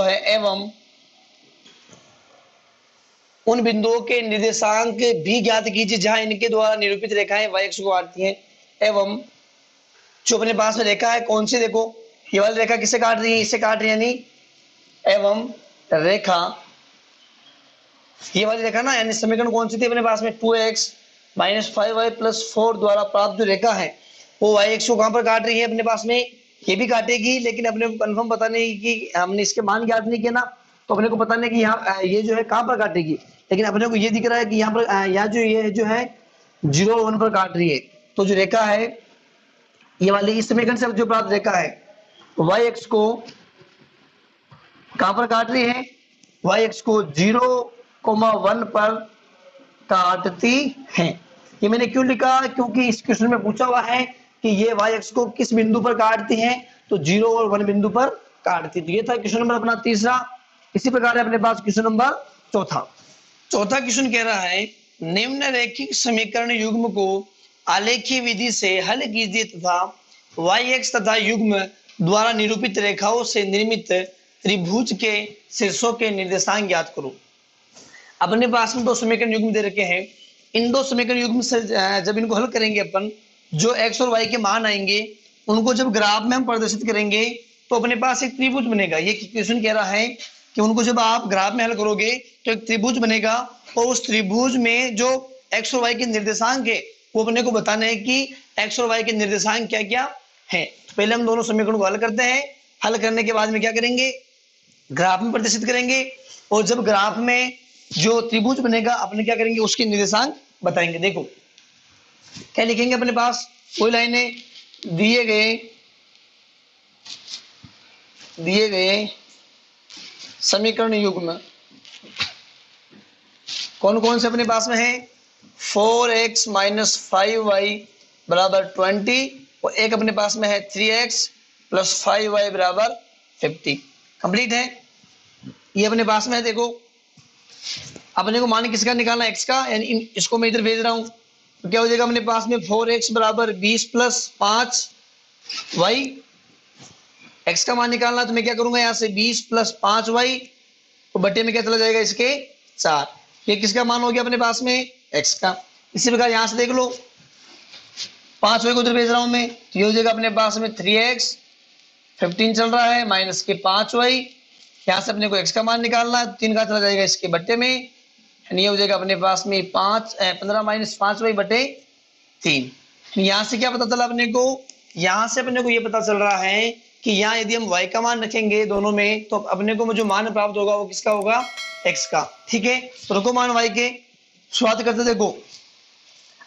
है, एवं उन बिंदुओं के निर्देशांक भी ज्ञात कीजिए जहां इनके द्वारा निरूपित रेखाएं y एक्स को काटती हैं। एवं जो अपने पास में रेखा है कौन सी, देखो ये वाली रेखा किसे काट रही है, इसे काट रही है, यानी एवं रेखा, ये वाली रेखा ना, यानी समीकरण कौन सी थी अपने पास में 2x - 5y + 4 द्वारा प्राप्त जो रेखा है वो y एक्स को कहां पर काट रही है अपने पास में, ये भी काटेगी, लेकिन अपने को कंफर्म पता नहीं कि हमने इसके मान ज्ञात नहीं किया ना, तो अपने को पता नहीं कि यहाँ ये जो है कहां पर काटेगी। लेकिन अपने को ये दिख रहा है कि यहाँ पर यहाँ जो ये जो है 0 और 1 पर काट रही है। तो जो रेखा है ये वाली, इस समीकरण से जो प्राप्त रेखा है y एक्स को कहां पर काट रही है वाई एक्स को 0,1 पर काटती हैं। ये मैंने क्यों लिखा, क्योंकि इस क्वेश्चन में पूछा हुआ है कि ये वाई एक्स को किस बिंदु पर काटती हैं, तो 0 और 1 बिंदु पर काटती। तो ये था क्वेश्चन नंबर अपना तीसरा। इसी प्रकार अपने पास क्वेश्चन नंबर चौथा। चौथा क्वेश्चन कह रहा है निम्न रैखिक समीकरण युग्म को आलेखीय विधि से हल कीजिए तथा वाई एक्स तथा युग्म द्वारा निरूपित रेखाओं से निर्मित त्रिभुज के शीर्षों के निर्देशांक ज्ञात करो। अपने पास में दो समीकरण युग्म दे रखे हैं। इन दो समीकरण युग्म से जब इनको हल करेंगे अपन, जो एक्स और वाई के मान आएंगे उनको जब ग्राफ में हम प्रदर्शित करेंगे तो अपने पास एक त्रिभुज बनेगा। ये क्वेश्चन कह रहा है कि उनको जब आप ग्राफ में हल करोगे तो एक त्रिभुज बनेगा और उस त्रिभुज में जो एक्स और वाई के निर्देशांक है वो अपने को बताना है कि एक्स और वाई के निर्देशांक क्या क्या है। तो पहले हम दोनों समीकरण को हल करते हैं। हल करने के बाद में क्या करेंगे, ग्राफ में प्रदर्शित करेंगे और जब ग्राफ में जो त्रिभुज बनेगा अपने क्या करेंगे, उसके निर्देशांक बताएंगे। देखो क्या लिखेंगे अपने पास, कोई लाइनें दिए गए समीकरण युग्म कौन कौन से अपने पास में है, 4x - 5y बराबर 20 और एक अपने पास में है 3x + 5y बराबर 50। कंप्लीट है, ये अपने पास में है। देखो अपने को मान किसका निकालना, x का, यानी इसको मैं इधर भेज रहा हूं तो क्या हो जाएगा अपने पास में 4x बराबर 20 + 5y। x का मान निकालना तो मैं क्या करूंगा, यहाँ से 20 + 5y और बटे में क्या चला जाएगा इसके 4। ये किसका मान हो गया अपने पास में, x का। इसी प्रकार यहां से देख लो 5y को उधर भेज रहा हूं मैं, तो ये हो जाएगा अपने पास में 3x 15 चल रहा है माइनस के 5y। यहाँ से अपने को x का मान निकालना है, 3 का चला जाएगा इसके बट्टे में, ये हो जाएगा अपने पास में 15 - 5y बटे 3। यहाँ से क्या पता चला अपने को, यहाँ से अपने को ये पता चल रहा है कि यहाँ यदि हम y का मान रखेंगे दोनों में तो अपने को जो मान प्राप्त होगा वो किसका होगा, x का। ठीक है, तो रखो मान y के, शुरुआत करते। देखो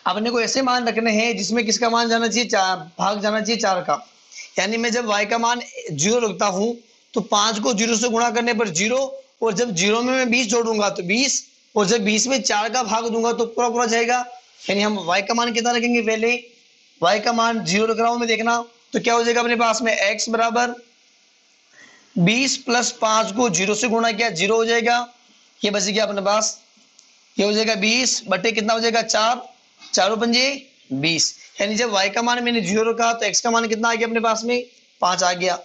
अपने को ऐसे मान रखने हैं जिसमें किसका मान जाना चाहिए, भाग जाना चाहिए 4 का। यानी मैं जब y का मान 0 रखता हूं तो 5 को 0 से गुणा करने पर 0, और जब 0 में मैं 20 जोड़ूंगा तो 20, और जब 20 में 4 का भाग दूंगा तो पूरा पूरा जाएगा। यानी हम y का मान कितना रखेंगे, पहले y का मान 0 रख रहा हूं मैं, देखना तो क्या हो जाएगा अपने पास में x बराबर 20 + 5 को 0 से गुणा किया 0 हो जाएगा, ये बच गया अपने पास, ये हो जाएगा 20 बटे कितना हो जाएगा 4, 4 × 5 = 20। यानी जब y का मान मैंने 0 रखा तो x का मान कितना आ गया अपने पास में 5 आ गया।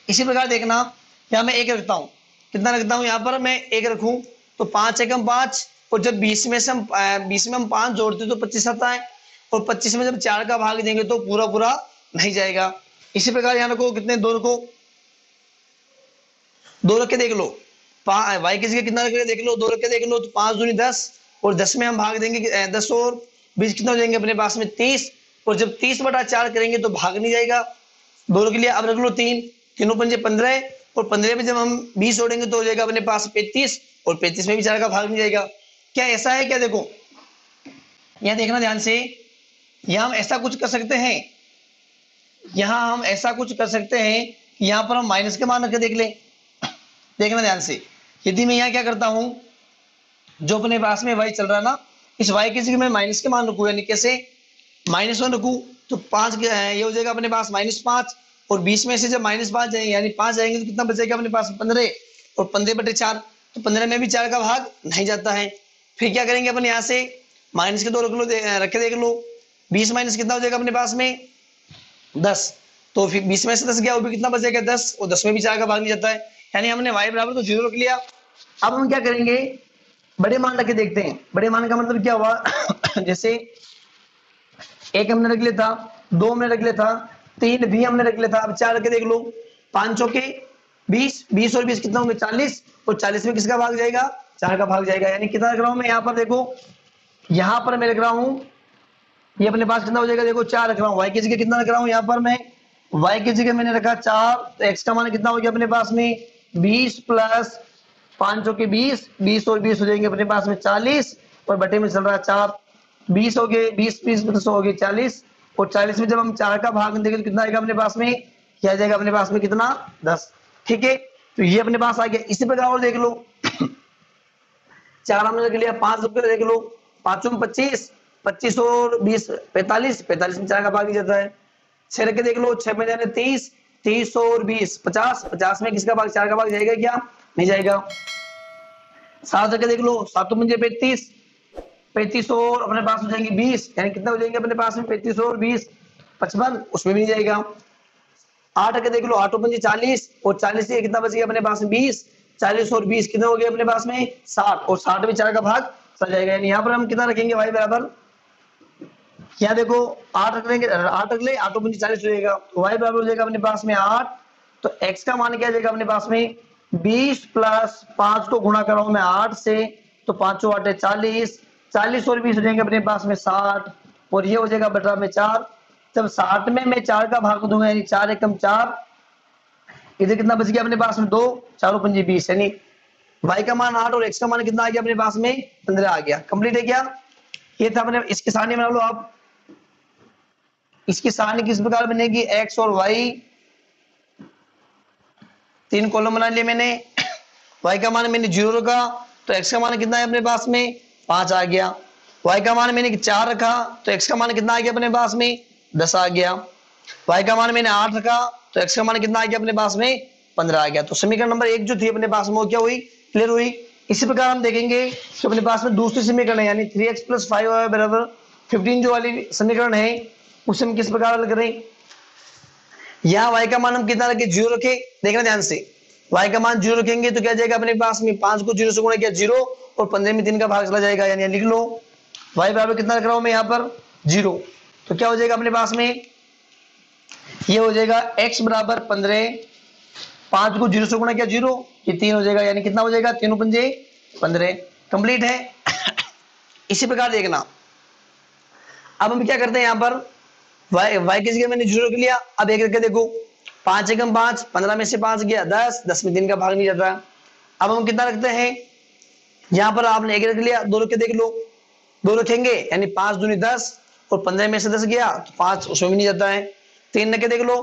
इसी प्रकार देखना यहाँ मैं 1 रखता हूँ, कितना रखता हूँ यहाँ पर मैं 1 रखूँ तो 5 × 5, और जब 20 में हम 5 जोड़ते तो 25 आता है, और 25 में जब 4 का भाग देंगे तो पूरा पूरा नहीं जाएगा। इसी प्रकार यहाँ रखो, कितने 2 रखो, 2 रख के देख लो, y की जगह कितना रख के देख लो, 2 रख के देख लो तो 5 दूनी 10, और 10 में हम भाग देंगे 10 और 20 कितना हो जाएंगे अपने पास में 30, और जब 30/4 करेंगे तो भाग नहीं जाएगा। 2 के लिए अब रख लो 3, 3 × 5 = 15, और 15 में जब हम 20 जोड़ेंगे तो हो जाएगा अपने पास 35, और 35 में भी 4 का भाग नहीं जाएगा। क्या ऐसा है क्या, देखो यहाँ देखना ध्यान से, यहाँ हम ऐसा कुछ कर सकते हैं, यहाँ हम ऐसा कुछ कर सकते हैं, यहाँ पर हम माइनस के मान रख के देख लें। देखना ध्यान से, यदि मैं यहाँ क्या करता हूँ, जो अपने पास में y चल रहा है ना, इस y की जगह मैं माइनस के मान रखूँ, यानी कैसे -1 रखूँ तो 5 ये हो जाएगा अपने पास -5, और 20 में से जब -5 जाएंगे यानी 5 जाएंगे तो कितना बचेगा अपने पास 15, और 15/4 तो 15 में भी 4 का भाग नहीं जाता है। फिर क्या करेंगे अपन, यहाँ से माइनस के 2 रख लो, रख के देख लो, 20 माइनस कितना हो जाएगा अपने पास में 10, तो फिर 20 में से 10 गया, वो भी कितना बचेगा 10, और 10 में भी 4 का भाग नहीं जाता है। यानी हमने y बराबर तो 0 रख लिया। अब हम क्या करेंगे, बड़े मान रख के देखते हैं। बड़े मान का मतलब क्या हुआ जैसे 1 हमने रख लिया था, 2 हमने रख लिया था, 3 भी हमने रख लिया था, अब 4 रख के देख लो, 5 × 20, 20 और 20 कितना होंगे 40, और 40 में किसका भाग जाएगा 4 का भाग जाएगा। यानी कितना रख रहा हूं मैं यहाँ पर, देखो यहाँ पर मैं रख रहा हूँ, ये अपने पास कितना हो जाएगा, देखो 4 रख रहा हूँ, y की जगह कितना रख रहा हूँ यहाँ पर मैं, y की जगह मैंने रखा 4, तो x का मान कितना हो गया अपने पास में 20 + 5 × 20, 20 और 20 हो जाएंगे अपने पास में 40, और बटे में चल रहा है 4, 20 हो गए, 20 20 में 100 हो गए 40, और 40 में जब हम 4 का भाग देंगे तो कितना आएगा अपने पास में, क्या आ जाएगा अपने पास में कितना 10। ठीक है, तो ये अपने पास आ गया। इसी प्रकार और देख लो 4 हमने रख लिया, 5 रुपये देख लो, 5 में 25, 25 और 20 45, 45 में 4 का भाग नहीं जाता है। 6 रख के देख लो, 6 में जाने 30, 30 और 20 50, 50 में किसका भाग, 4 का भाग जाएगा क्या, नहीं जाएगा। 7 रख के देख लो, 7 मुझे 35, 35 और अपने पास हो जाएंगे 20, यानी कितना हो जाएंगे अपने पास में 35 और 20 55, उसमें भी नहीं जाएगा। 8 रख के देख लो, 8 पंजे 40 और 40 से कितना बच गया अपने पास में 20, 40 और 20 कितना हो गया अपने पास में 60, और 60 में 4 का भाग चल जाएगा। यानी यहाँ पर हम कितना रखेंगे y बराबर, यहाँ देखो 8 रख लेंगे, 8 रख ले, 8 पंजे 40 हो जाएगा, तो y बराबर हो जाएगा अपने पास में 8, तो x का मान क्या जाएगा अपने पास में 20 प्लस 5 को गुणा कर रहा हूं मैं 8 से, तो 5 8 40, 40 और 20 हो जाएंगे अपने पास में 60, और ये हो जाएगा बटा में 4। जब 60 में मैं 4 का भाग दूंगा, यानी 4 एकम 4, इधर कितना बच गया अपने पास में 2, 4 पंजे 20, यानी y का मान 8 और x का मान कितना आ गया अपने पास में 15 आ गया। कंप्लीट है क्या, ये था अपने। इसकी सारणी बना लो आप, इसकी सारणी किस प्रकार बनेगी, x और y, 3 कॉलम बना लिए मैंने, y का मान मैंने 0 रखा, तो x का मान कितना है अपने पास में 5 आ गया। y का मान मैंने 4 रखा, तो x का मान कितना आ गया अपने पास में 10 आ गया। y का मान मैंने 8 रखा, तो x का मान कितना आ गया अपने पास में 15 आ गया। तो समीकरण नंबर 1 जो थी अपने पास में वो क्या हुई, क्लियर हुई। इसी प्रकार हम देखेंगे कि अपने पास में दूसरी समीकरण है, यानी 3x + 5y बराबर 15 जो वाली समीकरण है, उसे हम किस प्रकार हल करें। यहाँ y का मान हम कितना रखे, 0 रखे, देखना ध्यान से, y का मान 0 रखेंगे तो क्या जाएगा अपने पास में 5 को 0 से गुणा किया 0, और 15 में 3 का भाग चला जाएगा, यानी लिख लो y बराबर कितना रख रहा हूं मैं यहाँ पर 0, तो क्या हो जाएगा अपने पास में, ये हो जाएगा x बराबर 15, 5 को 0 से गुणा किया 0, ये 3 हो जाएगा, यानी कितना हो जाएगा 3 पंजे 15। कंप्लीट है। इसी प्रकार देखना, अब हम क्या करते हैं यहाँ पर, y की जगह मैंने 0 रख लिया, अब एक रख देखो, 5 एकम 5, 15 में से 5 गया 10, 10 में 3 का भाग नहीं जाता। अब हम कितना रखते हैं, यहाँ पर आपने एक रख लिया, 2 रख के देख लो, 2 रखेंगे यानी 5 दूनी 10, और 15 में से 10 गया तो 5 उसमें भी नहीं जाता है। 3 रख के देख लो,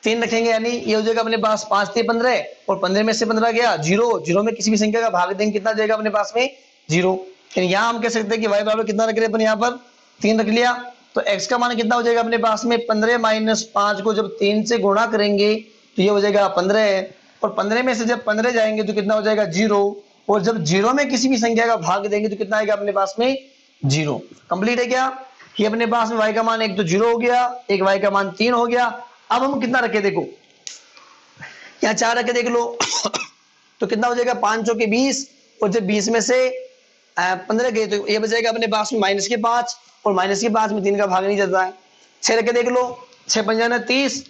3 रखेंगे यानी ये हो जाएगा अपने पास 5 3 15, और 15 में से 15 गया 0, 0 में किसी भी संख्या का भाग देंगे कितना जाएगा अपने पास में 0। यहाँ हम कह सकते हैं कि y बराबर कितना रख रहे अपन, यहाँ पर 3 रख लिया, तो x का मान कितना हो जाएगा अपने पास में 15 - 5 को जब 3 से गुणा करेंगे तो ये हो जाएगा 15, और 15 में से जब 15 जाएंगे तो कितना हो जाएगा 0, और जब 0 में किसी भी संख्या का भाग देंगे तो कितना आएगा अपने पास में 0। कंप्लीट है क्या, ये अपने पास में y का मान एक तो 0 हो गया, एक y का मान 3 हो गया। अब हम कितना रखे देखो, यहाँ 4 रखे देख लो तो कितना हो जाएगा 5 चौके 20, और जब 20 में से 15 गए तो ये बचेगा अपने पास में -5, और -5 में 3 का भाग नहीं जाता है। 6 रखे देख लो, 6 पंजा 30,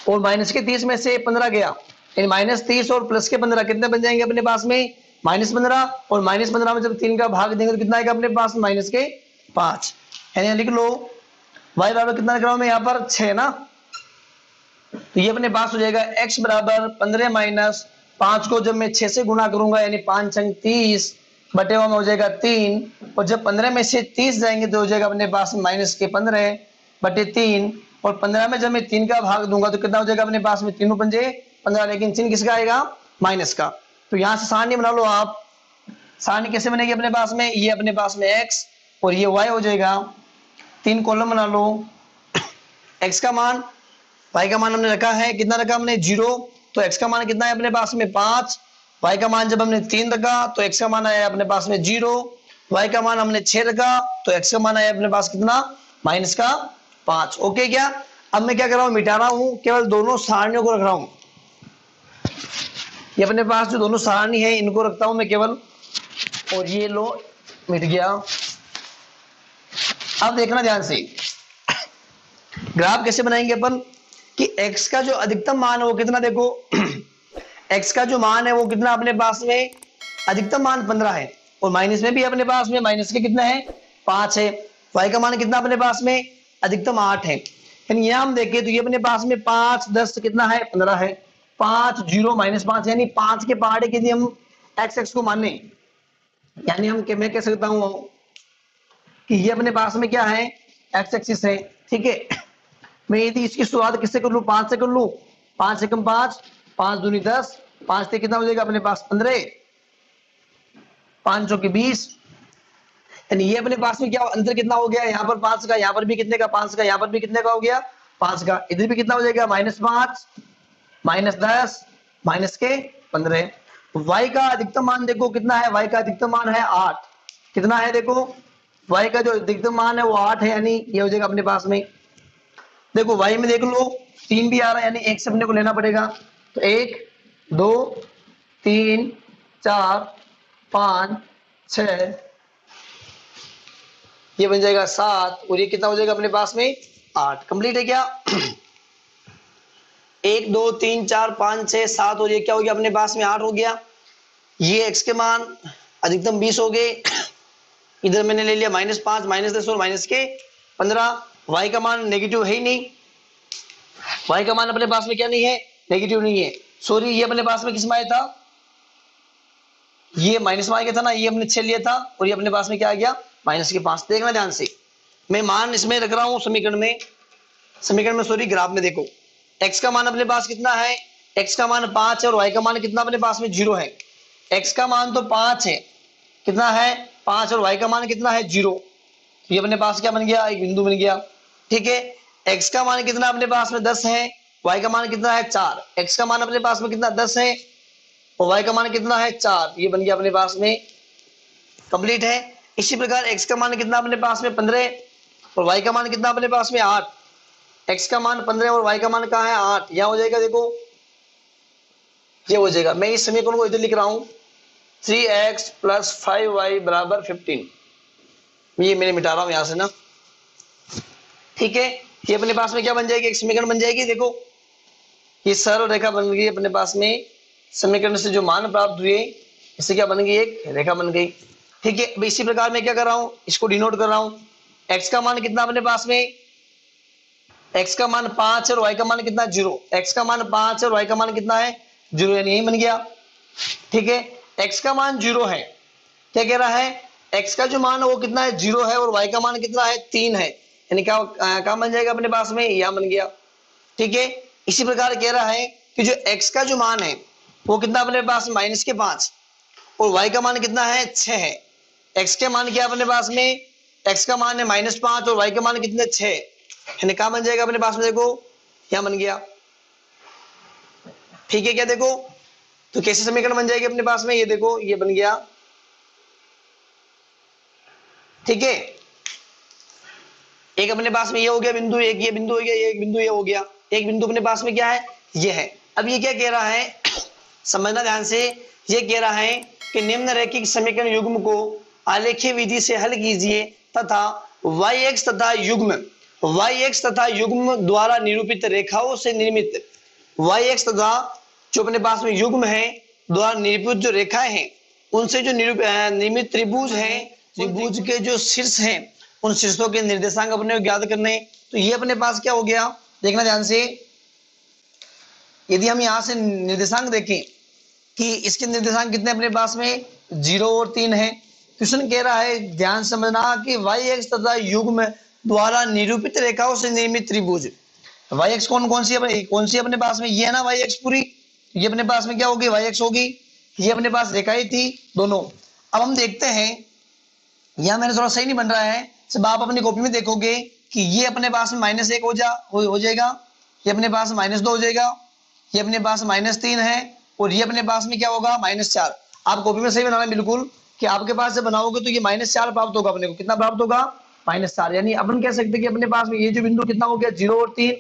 और -30 में से 15 गया, -30 और प्लस के 15 कितने बन जाएंगे अपने पास में -15, और -15 में जब 3 का भाग देंगे तो कितना आएगा अपने पास में -5, यानी लिख लो y बराबर कितना रख रहा हूं मैं यहाँ पर 6 ना, तो ये अपने पास हो जाएगा x बराबर 15 - 5 को जब मैं 6 से गुणा करूंगा यानी 5 छंग 30 बटे में हो जाएगा 3, और जब 15 में से 30 जाएंगे तो हो जाएगा अपने पास में -15 बटे 3, और 15 में जब मैं 3 का भाग दूंगा तो कितना हो जाएगा अपने पास में 3 पंजे 15, लेकिन चिन्ह किसका आएगा माइनस का। तो यहाँ से सारणी बना लो आप, सारणी कैसे बनेगी अपने पास में, ये अपने पास में x और ये y हो जाएगा, 3 कॉलम बना लो। x का मान, y का मान हमने रखा है, कितना रखा हमने 0, तो x का मान कितना है अपने पास में 5, y का मान जब हमने 3 रखा तो x का मान आया अपने पास में 0, y का मान हमने 6 रखा तो x का मान आया अपने पास कितना -5। ओके क्या, अब मैं क्या कर रहा हूँ, मिटा रहा हूँ, केवल दोनों सारणियों को रख रहा हूँ, ये अपने पास जो दोनों सारणी है इनको रखता हूं मैं केवल, और ये लो मिट गया। अब देखना ध्यान से, ग्राफ कैसे बनाएंगे अपन कि x का जो अधिकतम मान है वो कितना, देखो x का जो मान है वो कितना अपने पास में अधिकतम मान 15 है, और माइनस में भी अपने पास में माइनस के कितना है 5 है। y का मान कितना अपने पास में अधिकतम 8 है, यानी यहां हम देखें तो ये अपने पास में 5 10 कितना है 15 है, 5 0 -5 यानी 5 के पहाड़े के यदि हम x को माने, यानी हम मैं कह सकता हूं कि ये अपने पास में क्या है x एक्सिस है, ठीक है। मैं यदि इसकी शुरुआत किससे कर लूं, 5 से कर लूं, 5 एकम 5, 5 दूनी 10, 5 से कितना हो जाएगा अपने पास 15, 5 चौके 20, यानी ये अपने पास में क्या अंतर कितना हो गया, यहाँ पर 5 का, यहाँ पर भी कितने का 5 का, यहाँ पर भी कितने का हो गया 5 का, इधर भी कितना हो जाएगा -5 -10 माइनस के 15। y का अधिकतम मान देखो कितना है, y का अधिकतम मान है 8, कितना है देखो y का जो अधिकतम मान है वो 8 है, यानी ये हो जाएगा अपने पास में, देखो y में देख लो 3 भी आ रहा है, यानी 1 से अपने को लेना पड़ेगा, तो 1 2 3 4 5 6, ये बन जाएगा 7, और ये कितना हो जाएगा अपने पास में 8। कंप्लीट है क्या 1 2 3 4 5 6 7, और ये क्या हो गया अपने पास में 8 हो गया। ये x के मान अधिकतम 20 हो गए, इधर मैंने ले लिया -5 -10 और माइनस के 15। y का मान नेगेटिव है ही नहीं, y का मान अपने पास में क्या नहीं है, नेगेटिव नहीं है, सॉरी ये अपने पास में किस में आया था, ये माइनस में आ गया था ना, ये हमने 6 लिया था, और ये अपने पास में क्या आ गया -5। देखना ध्यान से, मैं मान इसमें रख रहा हूं समीकरण में सॉरी ग्राफ में देखो, x का मान अपने पास कितना है, x का मान 5 है, और y का मान कितना अपने पास में 0 है। x का मान तो 5 है, कितना है 5, और y का मान कितना है 0, ये अपने पास क्या बन गया, एक बिंदु बन गया। ठीक है, x का मान कितना अपने पास में 10 है, y का मान कितना है 4, x का मान अपने पास में कितना 10 है, और y का मान कितना है 4, ये बन गया अपने पास में, कंप्लीट है। इसी प्रकार x का मान कितना अपने पास में 15, और y का मान कितना अपने पास में 8, x का मान 15 और y का मान कहाँ है 8, यहां हो जाएगा, देखो ये हो जाएगा। मैं इस समीकरण को इधर लिख रहा हूं 3x + 5y = 15, ये मैंने मिटा रहा हूं यहां से ना। ठीक है, ये अपने पास में क्या बन जाएगी, एक समीकरण बन जाएगी। देखो ये सरल रेखा बन गई अपने पास में, समीकरण से जो मान प्राप्त हुए इससे क्या बन गई, एक रेखा बन गई। ठीक है, अब इसी प्रकार मैं क्या कर रहा हूं, इसको डिनोट कर रहा हूं, x का मान कितना अपने पास में, x का मान 5 है और y का मान कितना 0, x का मान 5 है और y का मान कितना है 0, यानी यही बन गया। ठीक है, x का मान 0 है, क्या कह रहा है, x का जो मान है वो कितना है 0 है, और y का मान कितना है 3 है, यानी क्या बन जाएगा अपने पास में, यहां बन गया। ठीक है, इसी प्रकार कह रहा है कि जो x का जो मान है वो कितना अपने पास -5, और y का मान कितना है 6 है। x के मान क्या अपने पास में, x का मान है -5 और y का मान कितने 6, यानी क्या बन जाएगा अपने पास में, देखो यहां बन गया। ठीक है क्या, देखो तो कैसे समीकरण बन जाएगी अपने पास में, ये देखो ये बन गया। ठीक है, एक अपने पास में ये हो गया बिंदु, एक ये बिंदु हो गया, एक बिंदु ये हो गया, एक बिंदु अपने पास में क्या है, ये है। अब ये क्या कह रहा है, समझना ध्यान से, ये कह रहा है कि निम्न रैखिक समीकरण युग्म को आलेखीय विधि से हल कीजिए तथा y तथा युग्म द्वारा निरूपित रेखाओं से निर्मित y तथा जो अपने पास में युग्म है द्वारा निरूपित जो रेखाएं हैं उनसे जो निर्मित त्रिभुज है, त्रिभुज के जो शीर्ष हैं उन शीर्षों के निर्देशांक अपने को ज्ञात करने। तो ये अपने पास क्या हो गया, देखना ध्यान से, यदि हम यहां से निर्देशांक देखें कि इसके निर्देशांक कितने अपने पास में 0 और 3 है। क्वेश्चन कह रहा है, ध्यान समझना कि y तथा युग्म द्वारा निरूपित रेखाओं से निर्मित त्रिभुज, y कौन सी अपने पास में, ये है ना y पूरी, ये अपने पास में क्या होगी y होगी, ये अपने पास रेखाएं थी दोनों। अब हम देखते हैं, यहां मैंने थोड़ा सही नहीं बन रहा है, जब आप अपनी कॉपी में देखोगे कि ये अपने पास में -1 हो जाएगा, ये अपने पास -2 हो जाएगा, ये अपने पास -3 है, और ये अपने पास में क्या होगा -4। आप कॉपी में सही बनाना बिल्कुल, कि आपके पास जब बनाओगे तो ये -4 प्राप्त होगा अपने को, कितना प्राप्त होगा -4, यानी अपन कह सकते हैं कि अपने पास में ये जो बिंदु कितना हो गया 0 और 3,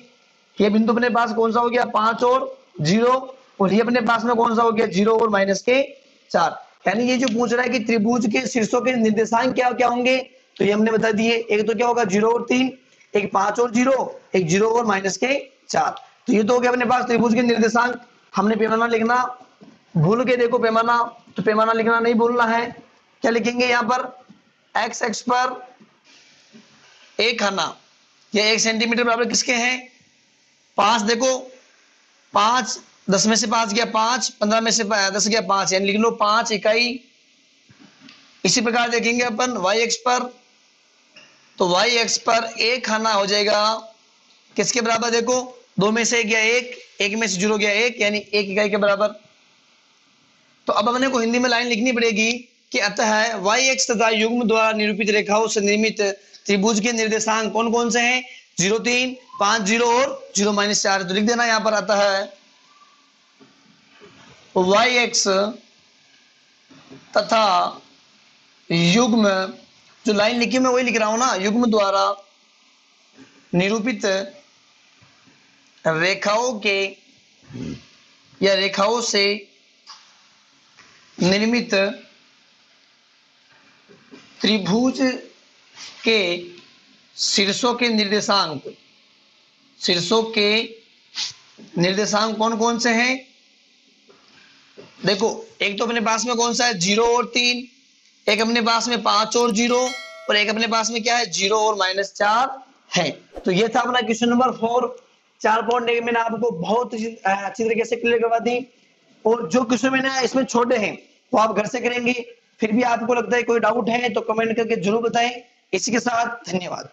ये बिंदु अपने पास कौन सा हो गया 5 और 0, और ये अपने पास में कौन सा हो गया 0 और -4। यानी ये जो पूछ रहा है कि त्रिभुज के शीर्षों के निर्देशांक क्या क्या होंगे, तो ये हमने बता दिए, एक तो क्या होगा 0 और 3, एक 5 और 0, एक 0 और -4। तो ये तो हो गया अपने पास त्रिभुज के निर्देशांक। हमने पैमाना लिखना भूल के देखो, पैमाना तो पैमाना लिखना नहीं भूलना है। क्या लिखेंगे यहाँ पर, x एक्स पर एक खाना, ये 1 सेंटीमीटर बराबर किसके हैं 5, देखो 5, 10 में से 5 गया 5, 15 में से 10 गया 5, यानी लिख लो 5 इकाई। इसी प्रकार देखेंगे अपन y एक्स पर, तो y एक्स पर एक खाना हो जाएगा किसके बराबर, देखो 2 में से गया 1, 1 में से 0 गया 1, यानी 1 इकाई के बराबर। तो अब अपने को हिंदी में लाइन लिखनी पड़ेगी कि अतः y x तथा युग्म द्वारा निरूपित रेखाओं से निर्मित त्रिभुज के निर्देशांक कौन कौन से हैं? 0 3 5 0 और 0 -4। तो लिख देना यहां पर अतः y x तथा युग्म, जो लाइन लिखी मैं वही लिख रहा हूं ना, युग्म द्वारा निरूपित रेखाओं के या रेखाओं से निर्मित त्रिभुज के शीर्षों के निर्देशांक, शीर्षों के निर्देशांक कौन कौन से हैं? देखो एक तो अपने पास में कौन सा है 0 और 3, एक अपने पास में 5 और 0, और एक अपने पास में क्या है 0 और -4 है। तो ये था अपना क्वेश्चन नंबर 4। 4 पॉइंट मैंने आपको बहुत अच्छी तरीके से क्लियर करवा दी, और जो क्वेश्चन मैंने इसमें छोटे हैं वो आप घर से करेंगे। फिर भी आपको लगता है कोई डाउट है तो कमेंट करके जरूर बताएं। इसी के साथ धन्यवाद।